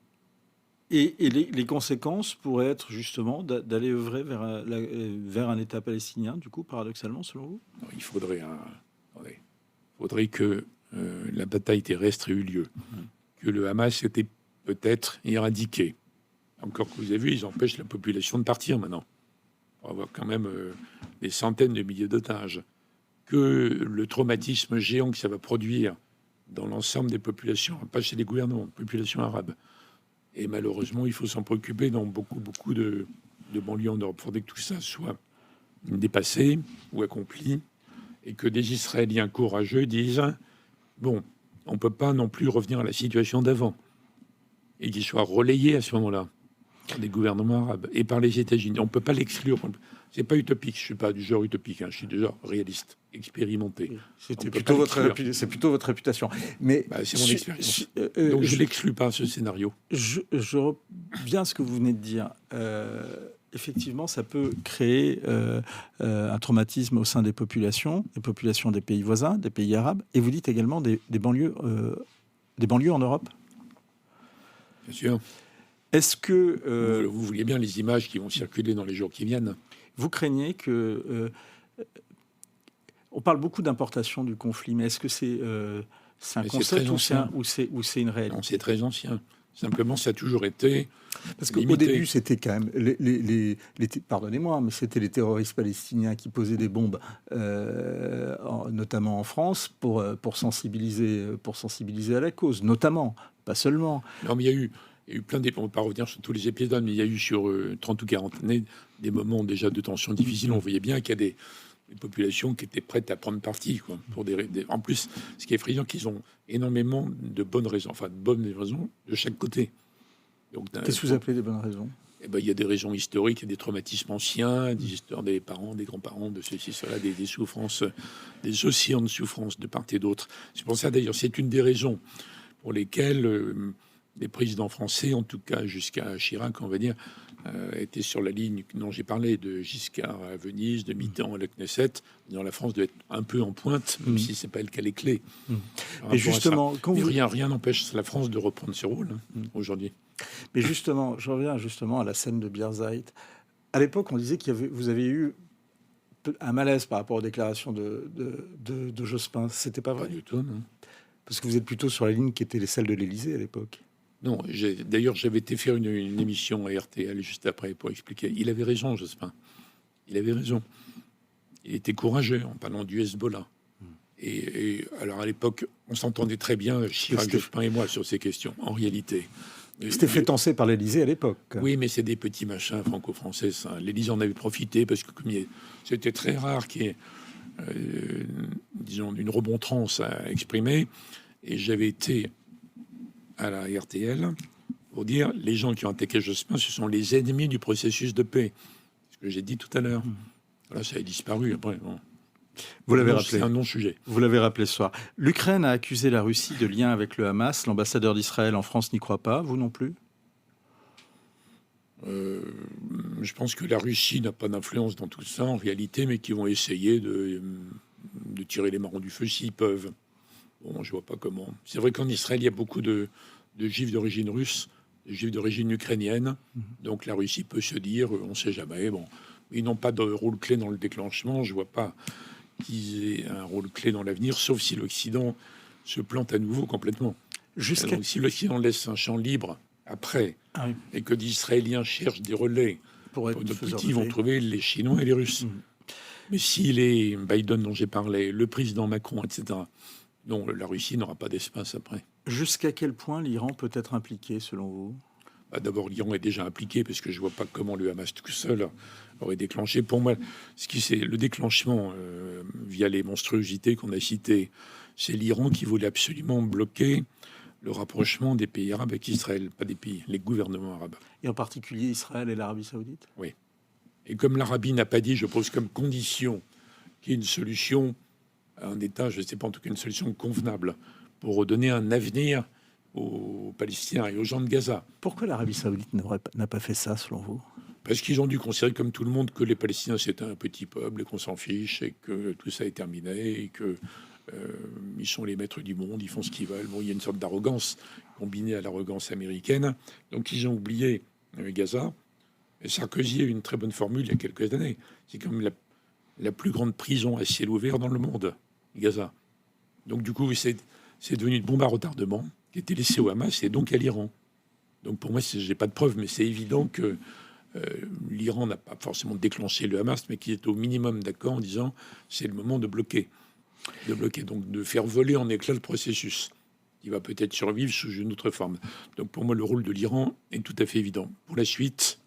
Et les conséquences pourraient être justement d'aller œuvrer vers un État palestinien, du coup, paradoxalement, selon vous? Non, il faudrait que la bataille terrestre ait eu lieu, que le Hamas était peut-être éradiqué. Encore que vous avez vu, ils empêchent la population de partir maintenant. On va avoir quand même des centaines de milliers d'otages. Que le traumatisme géant que ça va produire dans l'ensemble des populations, pas chez les gouvernements, populations arabes. Et malheureusement, il faut s'en préoccuper dans beaucoup de banlieues en Europe. Il faudrait que tout ça soit dépassé ou accompli et que des Israéliens courageux disent bon, on ne peut pas non plus revenir à la situation d'avant et qu'ils soient relayés à ce moment-là par des gouvernements arabes et par les États-Unis. On ne peut pas l'exclure. C'est pas utopique. Je ne suis pas du genre utopique. Hein. Je suis du genre réaliste, expérimenté. C'est plutôt votre réputation. Mais c'est mon expérience. Donc je l'exclus pas ce scénario. Je reviens à ce que vous venez de dire. Effectivement, ça peut créer un traumatisme au sein des populations des pays voisins, des pays arabes. Et vous dites également des banlieues en Europe. Bien sûr. Est-ce que vous voyez bien les images qui vont circuler dans les jours qui viennent? Vous craignez que... on parle beaucoup d'importation du conflit, mais est-ce que c'est un concept ou c'est une réalité? Non, c'est très ancien. Simplement, ça a toujours été Parce qu'au limité. début, c'était quand même pardonnez-moi, mais c'était les terroristes palestiniens qui posaient des bombes, notamment en France, pour sensibiliser à la cause, notamment, pas seulement. Non, mais il y a eu plein on ne va pas revenir sur tous les épisodes, mais il y a eu sur 30 ou 40 années des moments déjà de tension difficiles. On voyait bien qu'il y a des populations qui étaient prêtes à prendre parti, quoi, pour en plus, ce qui est effrayant, qu'ils ont énormément de bonnes raisons de chaque côté. Donc, Qu'est-ce que vous appelez des bonnes raisons? Eh ben, il y a des raisons historiques, il y a des traumatismes anciens, des histoires des parents, des grands-parents, de ceci, cela, des souffrances, des océans de souffrances de part et d'autre. C'est pour ça, d'ailleurs, c'est une des raisons pour lesquelles les présidents français, en tout cas jusqu'à Chirac, on va dire, étaient sur la ligne dont j'ai parlé, de Giscard à Venise, de Mitterrand à la Knesset, dans la France doit être un peu en pointe, même si c'est pas elle qui a les clés. Et justement, rien n'empêche la France de reprendre ce rôle aujourd'hui. Mais justement, je reviens justement à la scène de Birzeit. À l'époque, on disait vous avez eu un malaise par rapport aux déclarations de Jospin. C'était pas vrai? Pas du tout, non. Parce que vous êtes plutôt sur la ligne qui était celle de l'Élysée à l'époque. Non, d'ailleurs, j'avais été faire une émission à RTL juste après pour expliquer. Il avait raison, Jospin. Il avait raison. Il était courageux en parlant du Hezbollah. Et alors, à l'époque, on s'entendait très bien, Chirac, Jospin et moi, sur ces questions, en réalité. C'était fait tenser par l'Élysée à l'époque. Oui, mais c'est des petits machins franco-français. L'Élysée en avait profité parce que c'était très rare qu'il y ait, disons, une remontrance à exprimer. Et j'avais été à la RTL pour dire les gens qui ont attaqué Jospin, ce sont les ennemis du processus de paix. Ce que j'ai dit tout à l'heure. Voilà, ça a disparu après. Bon. Vous l'avez rappelé. C'est un non-sujet. Vous l'avez rappelé ce soir. L'Ukraine a accusé la Russie de lien avec le Hamas. L'ambassadeur d'Israël en France n'y croit pas. Vous non plus? Je pense que la Russie n'a pas d'influence dans tout ça en réalité, mais qu'ils vont essayer de tirer les marrons du feu s'ils peuvent. Bon, je vois pas comment. C'est vrai qu'en Israël, il y a beaucoup de juifs d'origine russe, de juifs d'origine ukrainienne. Donc la Russie peut se dire, on ne sait jamais. Bon, ils n'ont pas de rôle clé dans le déclenchement. Je vois pas qu'ils aient un rôle clé dans l'avenir, sauf si l'Occident se plante à nouveau complètement. Donc, si l'Occident laisse un champ libre après, et que d'Israéliens cherchent des relais pour nos petits, vont trouver les Chinois et les Russes. Mais si les Biden dont j'ai parlé, le président Macron, etc., non, la Russie n'aura pas d'espace après. Jusqu'à quel point l'Iran peut être impliqué, selon vous? D'abord, l'Iran est déjà impliqué, parce que je ne vois pas comment le Hamas tout seul aurait déclenché. Pour moi, c'est le déclenchement via les monstruosités qu'on a citées. C'est l'Iran qui voulait absolument bloquer le rapprochement des pays arabes avec Israël, pas des pays, les gouvernements arabes. Et en particulier Israël et l'Arabie Saoudite? Oui. Et comme l'Arabie n'a pas dit, je pose comme condition qu'il y ait une solution, un État, je ne sais pas, en tout cas une solution convenable pour redonner un avenir aux Palestiniens et aux gens de Gaza. Pourquoi l'Arabie Saoudite n'a pas fait ça, selon vous? Parce qu'ils ont dû considérer, comme tout le monde, que les Palestiniens c'était un petit peuple et qu'on s'en fiche et que tout ça est terminé et que ils sont les maîtres du monde, ils font ce qu'ils veulent. Bon, il y a une sorte d'arrogance combinée à l'arrogance américaine. Donc ils ont oublié Gaza. Et Sarkozy a eu une très bonne formule il y a quelques années. C'est comme la plus grande prison à ciel ouvert dans le monde, Gaza. Donc du coup, c'est devenu une bombe à retardement qui était laissée au Hamas et donc à l'Iran. Donc pour moi, j'ai pas de preuves, mais c'est évident que l'Iran n'a pas forcément déclenché le Hamas, mais qu'il est au minimum d'accord en disant c'est le moment de bloquer, donc de faire voler en éclats le processus. Il va peut-être survivre sous une autre forme. Donc pour moi, le rôle de l'Iran est tout à fait évident. Pour la suite,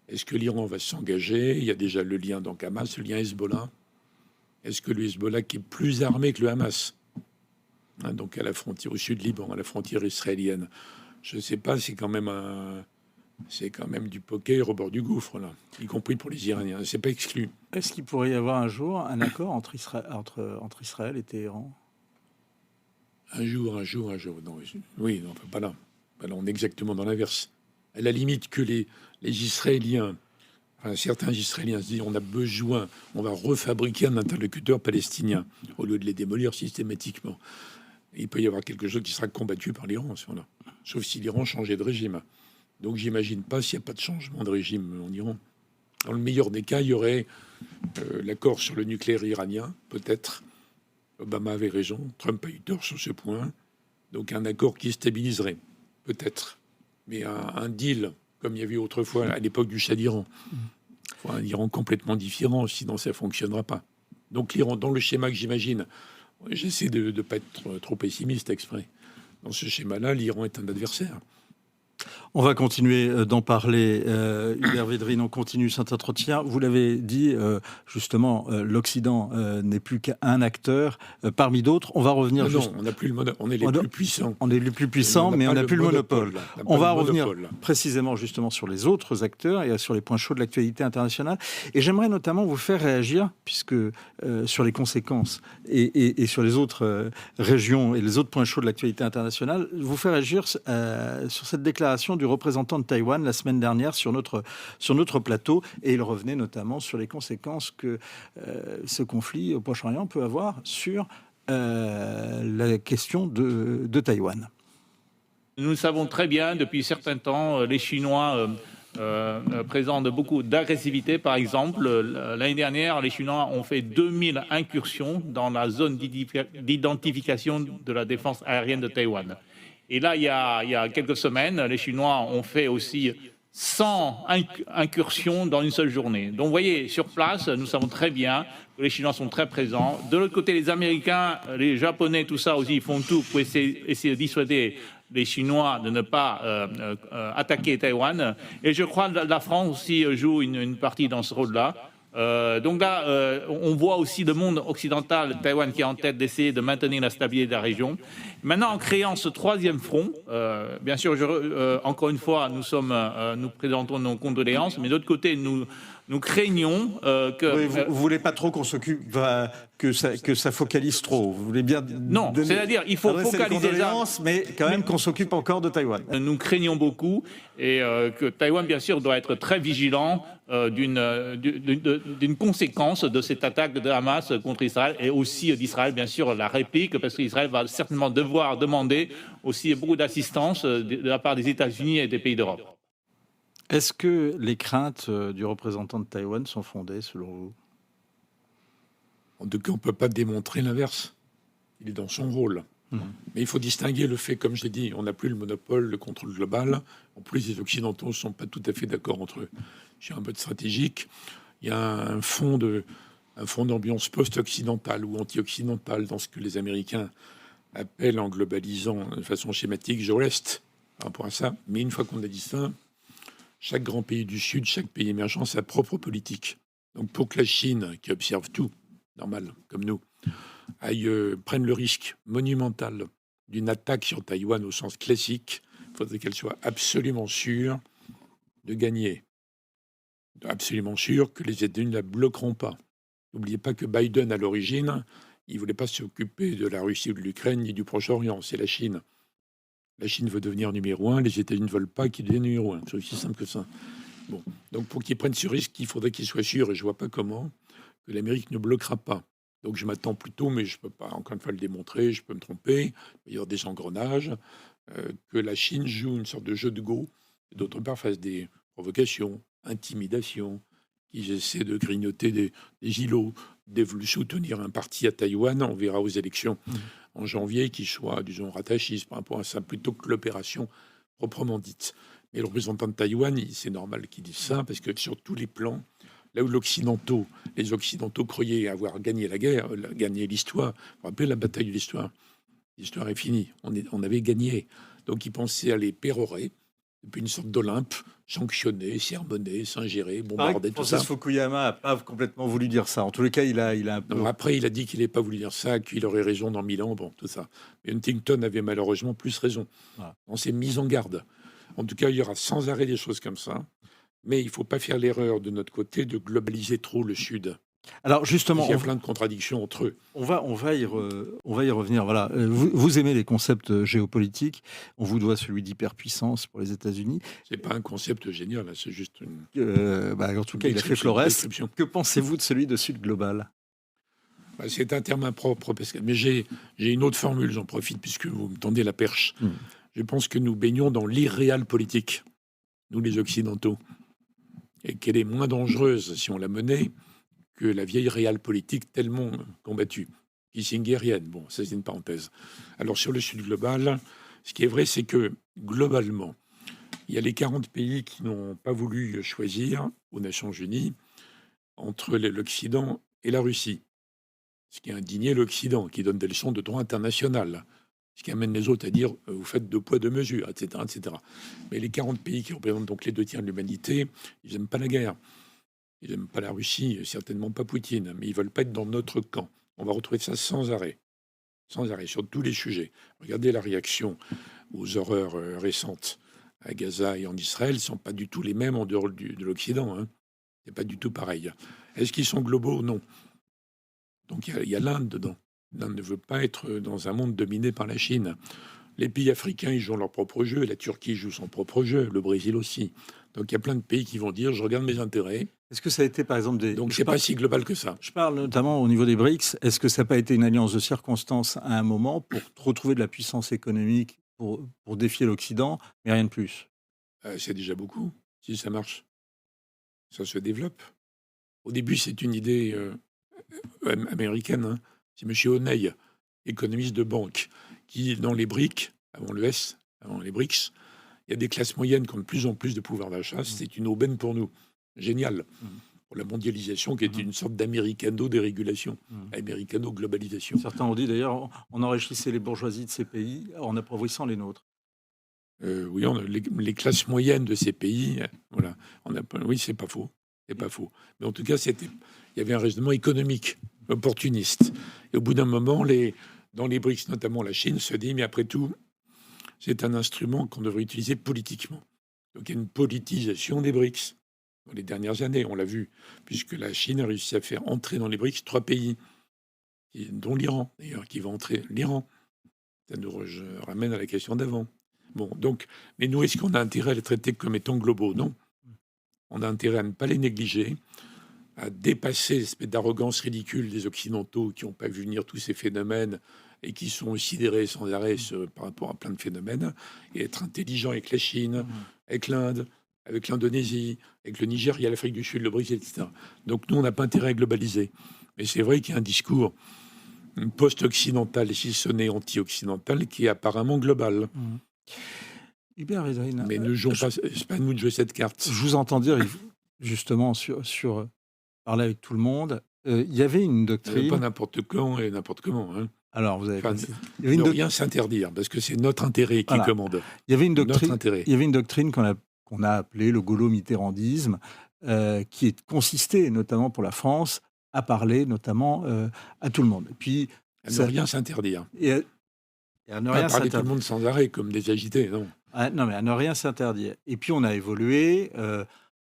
est-ce que l'Iran va s'engager? Il y a déjà le lien donc Hamas, le lien Hezbollah. Est-ce que le Hezbollah, qui est plus armé que le Hamas, donc à la frontière au sud Liban, à la frontière israélienne, je ne sais pas, c'est quand même du poker au bord du gouffre, là, y compris pour les Iraniens. C'est pas exclu. Est-ce qu'il pourrait y avoir un jour un accord entre Israël et Téhéran? Un jour. Non, oui, non, pas là. Pas là. On est exactement dans l'inverse. À la limite que les Israéliens, certains Israéliens se disent on a besoin, on va refabriquer un interlocuteur palestinien au lieu de les démolir systématiquement. Il peut y avoir quelque chose qui sera combattu par l'Iran à ce moment-là, sauf si l'Iran changeait de régime. Donc j'imagine pas s'il n'y a pas de changement de régime en Iran. Dans le meilleur des cas, il y aurait l'accord sur le nucléaire iranien, peut-être. Obama avait raison, Trump a eu tort sur ce point. Donc un accord qui stabiliserait, peut-être. Mais un deal, comme il y avait autrefois à l'époque du Shah d'Iran, un Iran complètement différent, sinon ça ne fonctionnera pas. Donc l'Iran, dans le schéma que j'imagine, j'essaie de ne pas être trop pessimiste exprès. Dans ce schéma-là, l'Iran est un adversaire. On va continuer d'en parler. Hubert Védrine, on continue cet entretien. Vous l'avez dit, justement, l'Occident n'est plus qu'un acteur parmi d'autres. On va revenir... Non, on n'a plus le monopole. On est les plus puissants. On est les plus puissants, mais on n'a plus le monopole. On va revenir précisément, justement, sur les autres acteurs et sur les points chauds de l'actualité internationale. Et j'aimerais notamment vous faire réagir, puisque sur les conséquences et sur les autres régions et les autres points chauds de l'actualité internationale, vous faire réagir sur cette déclaration du représentant de Taïwan la semaine dernière sur notre plateau, et il revenait notamment sur les conséquences que ce conflit au Proche-Orient peut avoir sur la question de Taïwan. Nous savons très bien depuis certain temps, les Chinois présentent beaucoup d'agressivité. Par exemple, l'année dernière, les Chinois ont fait 2000 incursions dans la zone d'identification de la défense aérienne de Taïwan. Et là, il y a quelques semaines, les Chinois ont fait aussi 100 incursions dans une seule journée. Donc, vous voyez, sur place, nous savons très bien que les Chinois sont très présents. De l'autre côté, les Américains, les Japonais, tout ça aussi, ils font tout pour essayer de dissuader les Chinois de ne pas attaquer Taïwan. Et je crois que la France aussi joue une partie dans ce rôle-là. Donc là, on voit aussi le monde occidental, Taïwan qui est en tête d'essayer de maintenir la stabilité de la région. Maintenant, en créant ce troisième front, bien sûr, encore une fois, nous présentons nos condoléances, mais d'autre côté, nous craignons que... Oui, vous ne voulez pas trop qu'on s'occupe, que ça focalise trop. Vous voulez bien... Non, c'est-à-dire il faut focaliser... mais quand même qu'on s'occupe encore de Taïwan. Nous craignons beaucoup et que Taïwan, bien sûr, doit être très vigilant d'une conséquence de cette attaque de Hamas contre Israël et aussi d'Israël, bien sûr, la réplique, parce qu'Israël va certainement devoir demander aussi beaucoup d'assistance de la part des États-Unis et des pays d'Europe. Est-ce que les craintes du représentant de Taïwan sont fondées, selon vous ? En tout cas, on ne peut pas démontrer l'inverse. Il est dans son rôle. Mais il faut distinguer le fait, comme je l'ai dit, on n'a plus le monopole, le contrôle global. En plus, les Occidentaux ne sont pas tout à fait d'accord entre eux. Sur un mode stratégique, il y a un fond d'ambiance post-occidentale ou anti-occidentale dans ce que les Américains appellent, en globalisant de façon schématique, je reste par rapport à ça. Mais une fois qu'on a dit ça, chaque grand pays du Sud, chaque pays émergent a sa propre politique. Donc pour que la Chine, qui observe tout, normal, comme nous, prenne le risque monumental d'une attaque sur Taïwan au sens classique, il faudrait qu'elle soit absolument sûre de gagner. Absolument sûre que les États-Unis ne la bloqueront pas. N'oubliez pas que Biden, à l'origine, il ne voulait pas s'occuper de la Russie ou de l'Ukraine ni du Proche-Orient, c'est la Chine. La Chine veut devenir numéro 1, les États-Unis ne veulent pas qu'il devienne numéro 1. C'est aussi simple que ça. Bon. Donc pour qu'ils prennent ce risque, il faudrait qu'ils soient sûrs, et je ne vois pas comment, que l'Amérique ne bloquera pas. Donc je m'attends plutôt, mais je ne peux pas encore une fois le démontrer, je peux me tromper, il y aura des engrenages, que la Chine joue une sorte de jeu de go, et d'autre part fasse des provocations, intimidations, qu'ils essaient de grignoter des îlots, de soutenir un parti à Taïwan, on verra aux élections en janvier, qui soit, disons, rattachiste par rapport à ça, plutôt que l'opération proprement dite. Mais le représentant de Taïwan, c'est normal qu'il dise ça, parce que sur tous les plans, là où les Occidentaux croyaient avoir gagné la guerre, gagné l'histoire, vous vous rappelez la bataille de l'histoire, l'histoire est finie, on avait gagné. Donc ils pensaient aller pérorer, depuis une sorte d'Olympe, sanctionner, sermonner, s'ingérer, bombarder, tout ça. Francis Fukuyama n'a pas complètement voulu dire ça. En tous les cas, il a un peu... Non, après, il a dit qu'il n'avait pas voulu dire ça, qu'il aurait raison dans 1000 ans, bon, tout ça. Mais Huntington avait malheureusement plus raison. Voilà. On s'est mis en garde. En tout cas, il y aura sans arrêt des choses comme ça. Mais il ne faut pas faire l'erreur de notre côté de globaliser trop le Sud. Alors justement, il y a plein de contradictions entre eux. On va y revenir. Voilà, vous aimez les concepts géopolitiques. On vous doit celui d'hyperpuissance pour les États-Unis. C'est pas un concept génial, c'est juste une. En tout cas, il a fait Flores. Que pensez-vous de celui de Sud global ? C'est un terme impropre, mais j'ai une autre formule. J'en profite puisque vous me tendez la perche. Je pense que nous baignons dans l'irréal politique, nous les Occidentaux, et qu'elle est moins dangereuse si on la menait que la vieille réelle politique tellement combattue, kissingerienne. Bon, ça c'est une parenthèse. Alors sur le Sud global, ce qui est vrai, c'est que globalement, Il y a les 40 pays qui n'ont pas voulu choisir aux Nations Unies entre l'Occident et la Russie. Ce qui a indigné l'Occident, qui donne des leçons de droit international. Ce qui amène les autres à dire vous faites 2 poids 2 mesures, etc., etc. Mais les 40 pays qui représentent donc les 2 tiers de l'humanité, ils n'aiment pas la guerre. Ils n'aiment pas la Russie, certainement pas Poutine, mais ils veulent pas être dans notre camp. On va retrouver ça sans arrêt, sur tous les sujets. Regardez la réaction aux horreurs récentes à Gaza et en Israël, ne sont pas du tout les mêmes en dehors de l'Occident. Hein. C'est pas du tout pareil. Est-ce qu'ils sont globaux? Non. Donc il y a l'Inde dedans. L'Inde ne veut pas être dans un monde dominé par la Chine. Les pays africains, ils jouent leur propre jeu. La Turquie joue son propre jeu. Le Brésil aussi. Donc il y a plein de pays qui vont dire je regarde mes intérêts. Est-ce que ça a été, par exemple, Donc c'est pas si global que ça. Je parle notamment au niveau des BRICS. Est-ce que ça n'a pas été une alliance de circonstances à un moment pour retrouver de la puissance économique pour défier l'Occident, mais rien de plus? C'est déjà beaucoup, si ça marche. Ça se développe. Au début, c'est une idée américaine. Hein. C'est M. O'Neill, économiste de banque, qui, dans les BRICS, avant les BRICS, il y a des classes moyennes qui ont de plus en plus de pouvoir d'achat. C'est une aubaine pour nous. Génial. Pour la mondialisation, qui est une sorte d'américano-dérégulation, américano-globalisation. Certains ont dit d'ailleurs on enrichissait les bourgeoisies de ces pays en appauvrissant les nôtres. Oui, les classes moyennes de ces pays, voilà. Oui, c'est pas faux. C'est pas faux. Mais en tout cas, il y avait un raisonnement économique, opportuniste. Et au bout d'un moment, dans les BRICS, notamment la Chine, se dit, mais après tout, c'est un instrument qu'on devrait utiliser politiquement. Donc il y a une politisation des BRICS. Dans les dernières années, on l'a vu, puisque la Chine a réussi à faire entrer dans les BRICS 3 pays, dont l'Iran, d'ailleurs, qui va entrer. L'Iran, ça nous ramène à la question d'avant. Bon, donc, mais nous, est-ce qu'on a intérêt à les traiter comme étant globaux? Non. On a intérêt à ne pas les négliger, à dépasser l'espèce d'arrogance ridicule des Occidentaux qui n'ont pas vu venir tous ces phénomènes et qui sont sidérés sans arrêt par rapport à plein de phénomènes, et être intelligent avec la Chine, avec l'Inde, avec l'Indonésie, avec le Nigeria, l'Afrique du Sud, le Brésil, etc. Donc nous, on n'a pas intérêt à globaliser. Mais c'est vrai qu'il y a un discours post-occidental, et si ce n'est anti-occidental, qui est apparemment global. Hubert Védrine, mais ne jouons pas, c'est pas à nous de jouer cette carte. Je vous entends dire, justement, sur parler avec tout le monde, il y avait une doctrine... Pas n'importe quand et n'importe comment. Hein. Alors, vous avez... rien s'interdire, parce que c'est notre intérêt qui commande. Il y avait une doctrine qu'on a appelée le gaulo-mitterrandisme, qui consistait, notamment pour la France, à parler notamment à tout le monde. Et puis, ne rien s'interdire. Et à ne rien parler tout le monde sans arrêt, comme des agités, non. Non, mais à ne rien s'interdire. Et puis, on a évolué,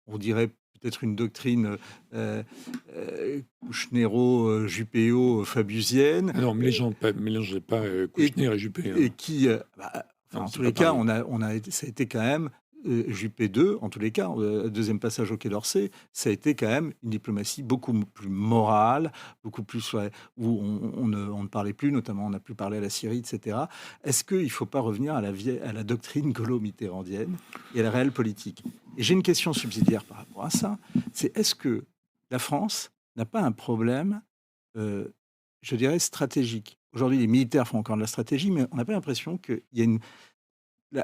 on dirait peut-être une doctrine Kouchnero-Juppéo-fabusienne. Non, mélangez pas Kouchner et Juppé. Et qui, en tous les cas, ça a été quand même Juppé 2, en tous les cas, deuxième passage au Quai d'Orsay, ça a été quand même une diplomatie beaucoup plus morale, beaucoup plus où on ne parlait plus, notamment on n'a plus parlé à la Syrie, etc. Est-ce qu'il ne faut pas revenir à la doctrine gaulo-mitterrandienne et à la réelle politique? Et j'ai une question subsidiaire par rapport à ça, c'est est-ce que la France n'a pas un problème, je dirais, stratégique? Aujourd'hui, les militaires font encore de la stratégie, mais on n'a pas l'impression qu'il y a une...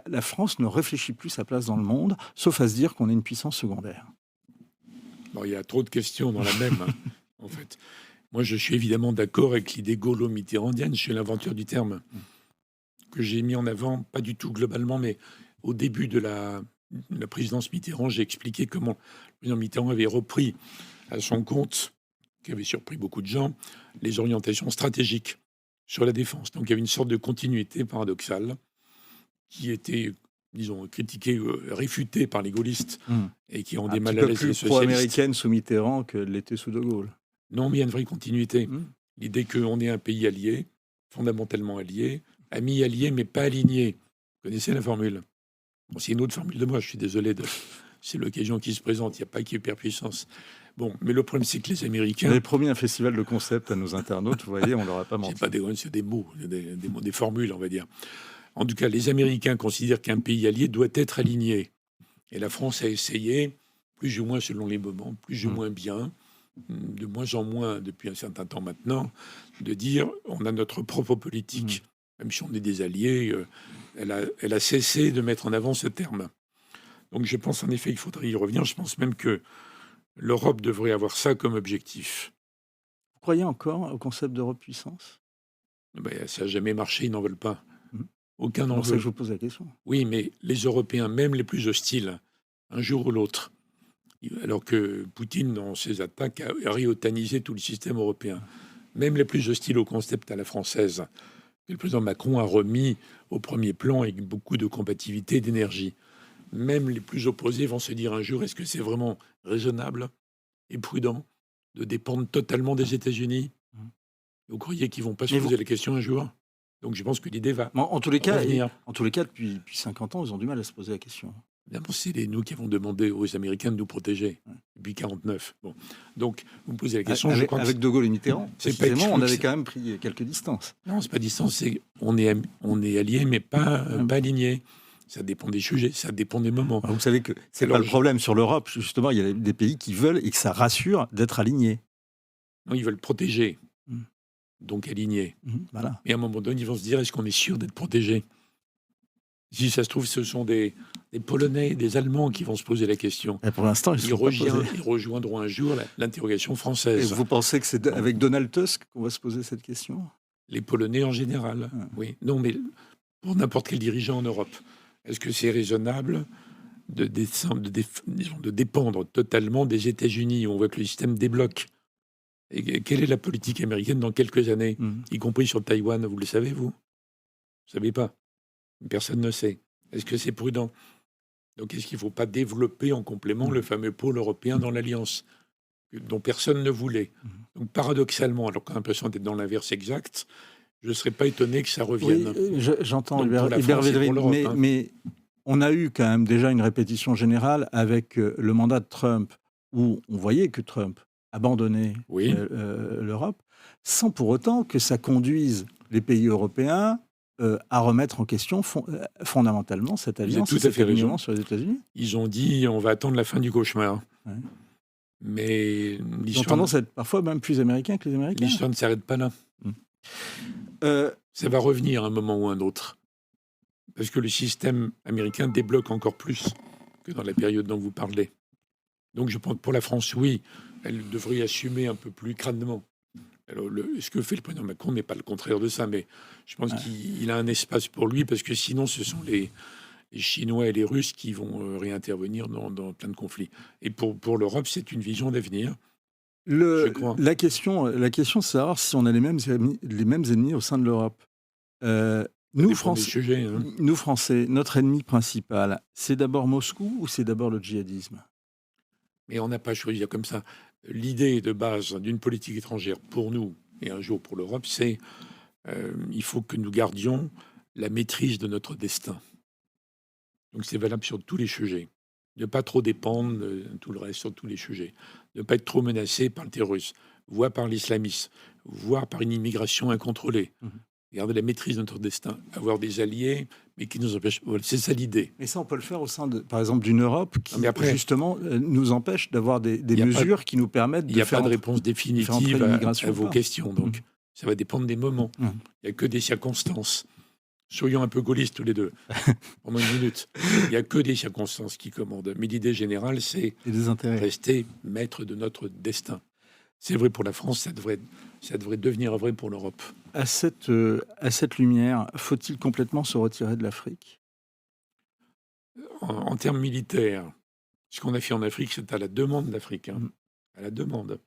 La France ne réfléchit plus sa place dans le monde, sauf à se dire qu'on est une puissance secondaire. Bon, il y a trop de questions dans la même, en fait. Moi, je suis évidemment d'accord avec l'idée gaulo-mitterrandienne. Je suis l'inventeur du terme que j'ai mis en avant, pas du tout globalement, mais au début de la présidence Mitterrand, j'ai expliqué comment le président Mitterrand avait repris à son compte, qui avait surpris beaucoup de gens, les orientations stratégiques sur la défense. Donc, il y avait une sorte de continuité paradoxale qui était, disons, critiquée, réfutée par les gaullistes et qui ont des mal à l'aise les socialistes. Un petit peu plus pro-américaine sous Mitterrand que l'était sous De Gaulle. Non, mais il y a une vraie continuité. L'idée qu'on est un pays allié, fondamentalement allié, ami allié, mais pas aligné. Vous connaissez la formule? Bon, c'est une autre formule de moi, je suis désolé. C'est l'occasion qui se présente, il n'y a pas qu'hyperpuissance. Bon, mais le problème, c'est que les Américains... Vous avez promis un festival de concepts à nos internautes, vous voyez, on ne leur a pas menti. C'est des mots, des formules, on va dire. En tout cas, les Américains considèrent qu'un pays allié doit être aligné. Et la France a essayé, plus ou moins selon les moments, plus ou moins bien, de moins en moins depuis un certain temps maintenant, de dire on a notre propre politique. Même si on est des alliés, elle a cessé de mettre en avant ce terme. Donc je pense en effet qu'il faudrait y revenir. Je pense même que l'Europe devrait avoir ça comme objectif. Vous croyez encore au concept d'Europe puissance? Ben, ça n'a jamais marché, ils n'en veulent pas. Mhm. Aucun n'en C'est pour ça que veut. je vous pose la question. Oui, mais les Européens, même les plus hostiles, un jour ou l'autre, alors que Poutine, dans ses attaques, a réotanisé tout le système européen, même les plus hostiles au concept à la française, que le président Macron a remis au premier plan avec beaucoup de compatibilité et d'énergie, même les plus opposés vont se dire un jour, est-ce que c'est vraiment raisonnable et prudent de dépendre totalement des États-Unis? Vous croyez qu'ils vont pas se Mais poser la question un jour? Donc je pense que l'idée va En tous les cas, revenir. depuis 50 ans, ils ont du mal à se poser la question. Évidemment, c'est nous qui avons demandé aux Américains de nous protéger depuis 49. Bon. Donc, vous me posez la question. Je crois que Avec De Gaulle et Mitterrand, c'est pas précisément, on exclu que avait c'est- quand même pris quelques distances. non, c'est pas distance, c'est on est alliés, mais pas alignés. Ça dépend des sujets, ça dépend des moments. Vous savez que c'est Alors, pas le problème sur l'Europe. Justement, il y a des pays qui veulent et que ça rassure d'être alignés. Non, ils veulent protéger, Mm. donc alignés. Voilà. Mais à un moment donné, ils vont se dire, est-ce qu'on est sûr d'être protégé? Si ça se trouve, ce sont des Polonais, des Allemands qui vont se poser la question. Et pour l'instant, Ils rejoindront un jour l'interrogation Et française. vous pensez que c'est avec Donald Tusk qu'on va se poser cette question? Les Polonais en général, oui. Non, mais pour n'importe quel dirigeant en Europe, est-ce que c'est raisonnable de dépendre totalement des États-Unis? On voit que le système débloque. Et quelle est la politique américaine dans quelques années, y compris sur Taïwan? Vous le savez, vous? Vous ne savez pas. Personne ne sait. Est-ce que c'est prudent? Donc, est-ce qu'il ne faut pas développer en complément le fameux pôle européen dans l'Alliance, dont personne ne voulait? Donc, paradoxalement, alors qu'on a l'impression d'être dans l'inverse exact, je ne serais pas étonné que ça revienne. Oui, j'entends Donc, pour la Hubert France et Védrine, pour l'Europe, mais on a eu quand même déjà une répétition générale avec le mandat de Trump, où on voyait que Trump abandonnait Oui. l'Europe, sans pour autant que ça conduise les pays européens à remettre en question fondamentalement cette alliance, tout à fait alignement raison. sur les États-Unis. Ils ont dit on va attendre la fin du cauchemar. Ouais. Mais Ils ont l'histoire tendance à être parfois même plus américains que les Américains. l'histoire ne s'arrête pas là. Ça va revenir à un moment ou un autre. Parce que le système américain débloque encore plus que dans la période dont vous parlez. Donc je pense que pour la France, oui, elle devrait assumer un peu plus crânement. Alors, ce que fait le président Macron n'est pas le contraire de ça, mais je pense qu'il a un espace pour lui, parce que sinon, ce sont les Chinois et les Russes qui vont réintervenir dans plein de conflits. Et pour l'Europe, c'est une vision d'avenir. Je crois. La question, c'est de savoir si on a les mêmes ennemis au sein de l'Europe. Nous, Français, notre ennemi principal, c'est d'abord Moscou ou c'est d'abord le djihadisme? Mais on n'a pas choisi comme ça. L'idée de base d'une politique étrangère pour nous, et un jour pour l'Europe, c'est il faut que nous gardions la maîtrise de notre destin. Donc c'est valable sur tous les sujets. Ne pas trop dépendre de tout le reste sur tous les sujets. Ne pas être trop menacé par le terrorisme, voire par l'islamisme, voire par une immigration incontrôlée. Garder la maîtrise de notre destin, avoir des alliés, mais qui nous empêchent. Voilà, c'est ça l'idée. Mais ça, on peut le faire au sein, par exemple, d'une Europe qui, justement, nous empêche d'avoir des mesures qui nous permettent de faire... Il n'y a pas de réponse définitive à vos questions. Donc, ça va dépendre des moments. Il n'y a que des circonstances. Soyons un peu gaullistes tous les deux, pendant une minute. Il n'y a que des circonstances qui commandent. Mais l'idée générale, c'est rester maître de notre destin. C'est vrai pour la France, ça devrait devenir vrai pour l'Europe. À cette lumière, faut-il complètement se retirer de l'Afrique? En termes militaires, ce qu'on a fait en Afrique, c'est à la demande d'Africains. À la demande.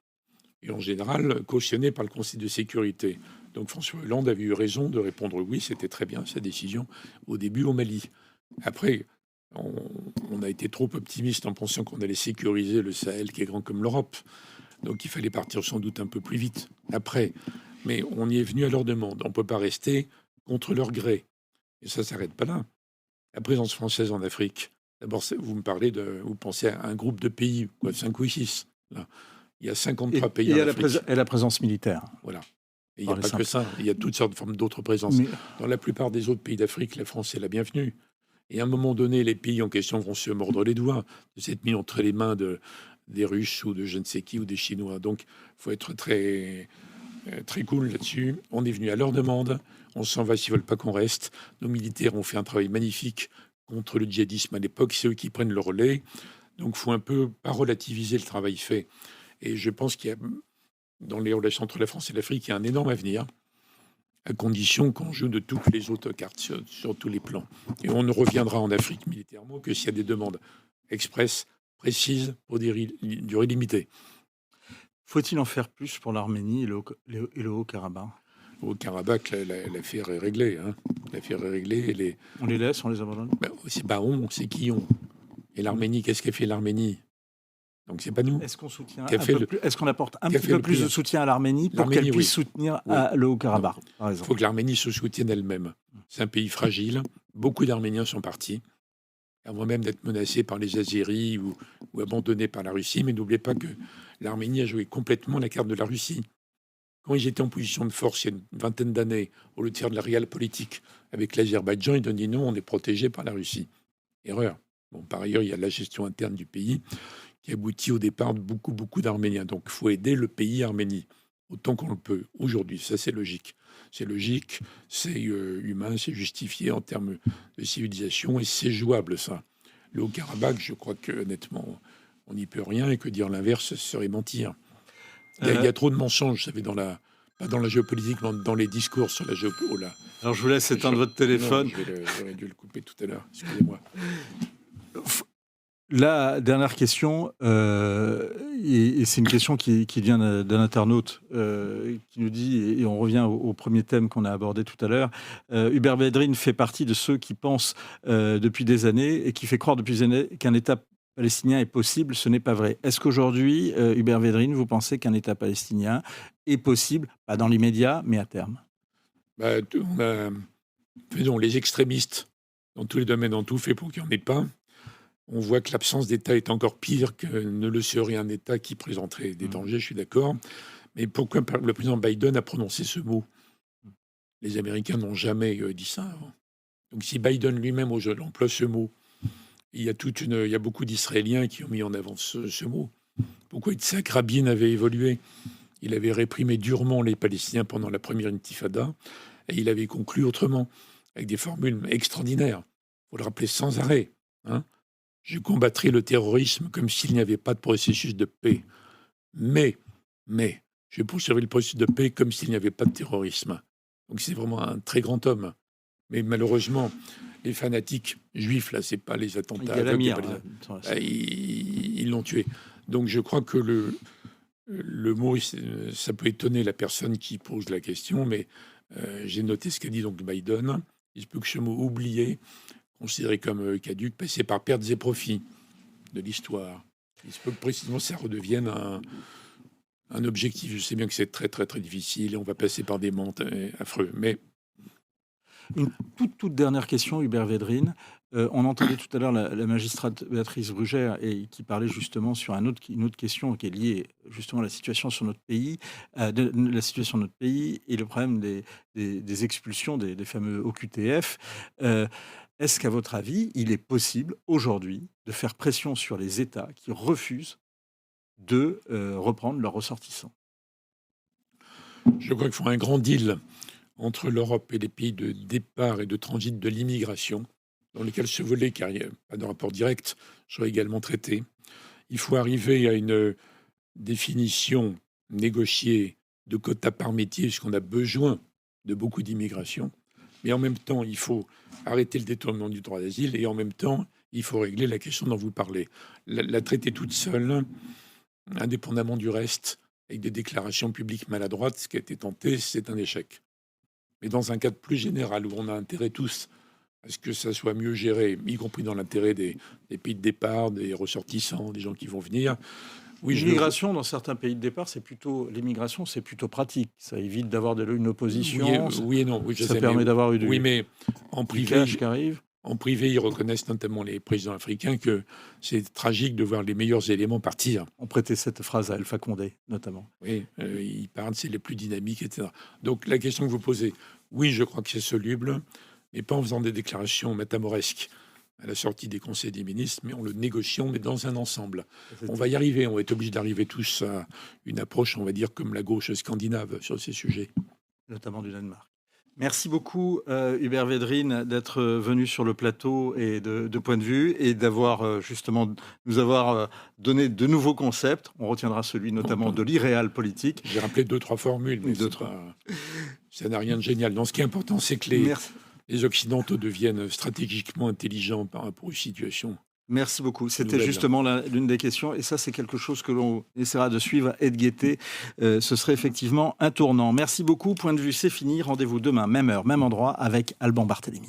Et en général, cautionné par le Conseil de sécurité. Donc François Hollande avait eu raison de répondre oui, c'était très bien sa décision au début au Mali. Après, on a été trop optimiste en pensant qu'on allait sécuriser le Sahel qui est grand comme l'Europe. Donc il fallait partir sans doute un peu plus vite après. Mais on y est venu à leur demande. On ne peut pas rester contre leur gré. Et ça ne s'arrête pas là. La présence française en Afrique, d'abord, vous pensez à un groupe de pays, 5 ou 6. Là. Il y a 53 pays en Afrique. Et la présence militaire. Voilà. Et il n'y a pas que ça. Il y a toutes sortes de formes d'autres présences. Dans la plupart des autres pays d'Afrique, la France est la bienvenue. Et à un moment donné, les pays en question vont se mordre les doigts de s'être mis entre les mains des Russes ou de je ne sais qui ou des Chinois. Donc, il faut être très, très cool là-dessus. On est venu à leur demande. On s'en va s'ils ne veulent pas qu'on reste. Nos militaires ont fait un travail magnifique contre le djihadisme à l'époque, c'est eux qui prennent le relais. Donc, il faut un peu pas relativiser le travail fait. Et je pense qu'il y a, dans les relations entre la France et l'Afrique, il y a un énorme avenir, à condition qu'on joue de toutes les autres cartes sur tous les plans. Et on ne reviendra en Afrique militairement que s'il y a des demandes express, précises, pour des durées limitées. Faut-il en faire plus pour l'Arménie et le Haut-Karabakh? Au Karabakh, l'affaire est réglée. Hein. L'affaire est réglée. On les laisse, on les abandonne? C'est qui on. Et l'Arménie, qu'est-ce qu'a fait l'Arménie? Donc c'est pas nous. Est-ce qu'on soutient est-ce qu'on apporte un petit peu plus de soutien à l'Arménie pour qu'elle puisse soutenir le Haut-Karabakh, par exemple? Il faut que l'Arménie se soutienne elle-même. C'est un pays fragile. Beaucoup d'Arméniens sont partis, avant même d'être menacés par les Azéris ou abandonnés par la Russie. Mais n'oubliez pas que l'Arménie a joué complètement la carte de la Russie. Quand ils étaient en position de force il y a une vingtaine d'années, au lieu de faire de la réelle politique avec l'Azerbaïdjan, ils ont dit non, on est protégé par la Russie. Erreur. Bon, par ailleurs, il y a la gestion interne du pays qui aboutit au départ de beaucoup d'Arméniens. Donc, il faut aider le pays Arménie autant qu'on le peut aujourd'hui. Ça, c'est logique. C'est logique, c'est humain, c'est justifié en termes de civilisation et c'est jouable, ça. Le Haut-Karabakh, je crois que, honnêtement, on n'y peut rien et que dire l'inverse, ce serait mentir. Il y a trop de mensonges, vous savez, pas dans la géopolitique, mais dans les discours sur la géopolitique. Alors, je vous laisse éteindre votre téléphone. J'aurais dû le couper tout à l'heure, excusez-moi. La dernière question, et c'est une question qui vient d'un internaute qui nous dit, et on revient au premier thème qu'on a abordé tout à l'heure, Hubert Védrine fait partie de ceux qui pensent depuis des années et qui fait croire depuis des années qu'un État palestinien est possible. Ce n'est pas vrai. Est-ce qu'aujourd'hui, Hubert Védrine, vous pensez qu'un État palestinien est possible, pas dans l'immédiat, mais à terme? Les extrémistes, dans tous les domaines, ont tout fait pour qu'il n'y en ait pas. On voit que l'absence d'État est encore pire que ne le serait un État qui présenterait des dangers, je suis d'accord. Mais pourquoi le président Biden a prononcé ce mot? Les Américains n'ont jamais dit ça avant. Donc si Biden lui-même emploie ce mot, il y a beaucoup d'Israéliens qui ont mis en avant ce mot. Pourquoi Yitzhak Rabin avait évolué? Il avait réprimé durement les Palestiniens pendant la première intifada et il avait conclu autrement, avec des formules extraordinaires. Il faut le rappeler sans arrêt. Hein. Je combattrai le terrorisme comme s'il n'y avait pas de processus de paix. Mais, je poursuivrai le processus de paix comme s'il n'y avait pas de terrorisme. Donc c'est vraiment un très grand homme. Mais malheureusement, les fanatiques juifs, là, c'est pas les attentats. Ils l'ont tué. Donc je crois que le mot, ça peut étonner la personne qui pose la question, mais j'ai noté ce qu'a dit donc Biden. Il se peut que ce mot oublié, considéré comme caduc, passé par pertes et profits de l'histoire. Il se peut que précisément ça redevienne un objectif. Je sais bien que c'est très, très, très difficile et on va passer par des montes affreux. Mais une toute dernière question, Hubert Védrine. On entendait tout à l'heure la magistrate Béatrice Brugère et qui parlait justement sur une autre question qui est liée justement à la situation sur notre pays, la situation de notre pays et le problème des expulsions des fameux OQTF. Est-ce qu'à votre avis, il est possible aujourd'hui de faire pression sur les États qui refusent de reprendre leurs ressortissants? Je crois qu'il faut un grand deal entre l'Europe et les pays de départ et de transit de l'immigration, dans lesquels ce volet, car il n'y a pas de rapport direct, soit également traité. Il faut arriver à une définition négociée de quotas par métier, puisqu'on a besoin de beaucoup d'immigration. Mais en même temps, il faut arrêter le détournement du droit d'asile et en même temps, il faut régler la question dont vous parlez. La traiter toute seule, indépendamment du reste, avec des déclarations publiques maladroites, ce qui a été tenté, c'est un échec. Mais dans un cadre plus général où on a intérêt tous à ce que ça soit mieux géré, y compris dans l'intérêt des pays de départ, des ressortissants, des gens qui vont venir. Oui, l'immigration dans certains pays de départ, c'est plutôt pratique. Ça évite d'avoir une opposition. Oui et non. Oui, ça permet d'avoir une. Oui, mais en privé, qui arrive. En privé, ils reconnaissent notamment les présidents africains que c'est tragique de voir les meilleurs éléments partir. On prêtait cette phrase à Alpha Condé, notamment. Oui, ils parlent, c'est les plus dynamiques, etc. Donc la question que vous posez, oui, je crois que c'est soluble, mais pas en faisant des déclarations matamoresques à la sortie des conseils des ministres, mais en le négociant, mais dans un ensemble. On va y arriver, on va être obligé d'arriver tous à une approche, on va dire, comme la gauche scandinave sur ces sujets. Notamment du Danemark. Merci beaucoup Hubert Védrine d'être venu sur le plateau et de Point de Vue et d'avoir justement nous avoir donné de nouveaux concepts. On retiendra celui notamment de l'irréal politique. J'ai rappelé 2-3 formules, mais ça n'a rien de génial. Donc, ce qui est important, c'est que les Occidentaux deviennent stratégiquement intelligents par rapport aux situations. Merci beaucoup. C'était justement l'une des questions. Et ça, c'est quelque chose que l'on essaiera de suivre et de guetter. Ce serait effectivement un tournant. Merci beaucoup. Point de Vue, c'est fini. Rendez-vous demain, même heure, même endroit, avec Alban Barthélémy.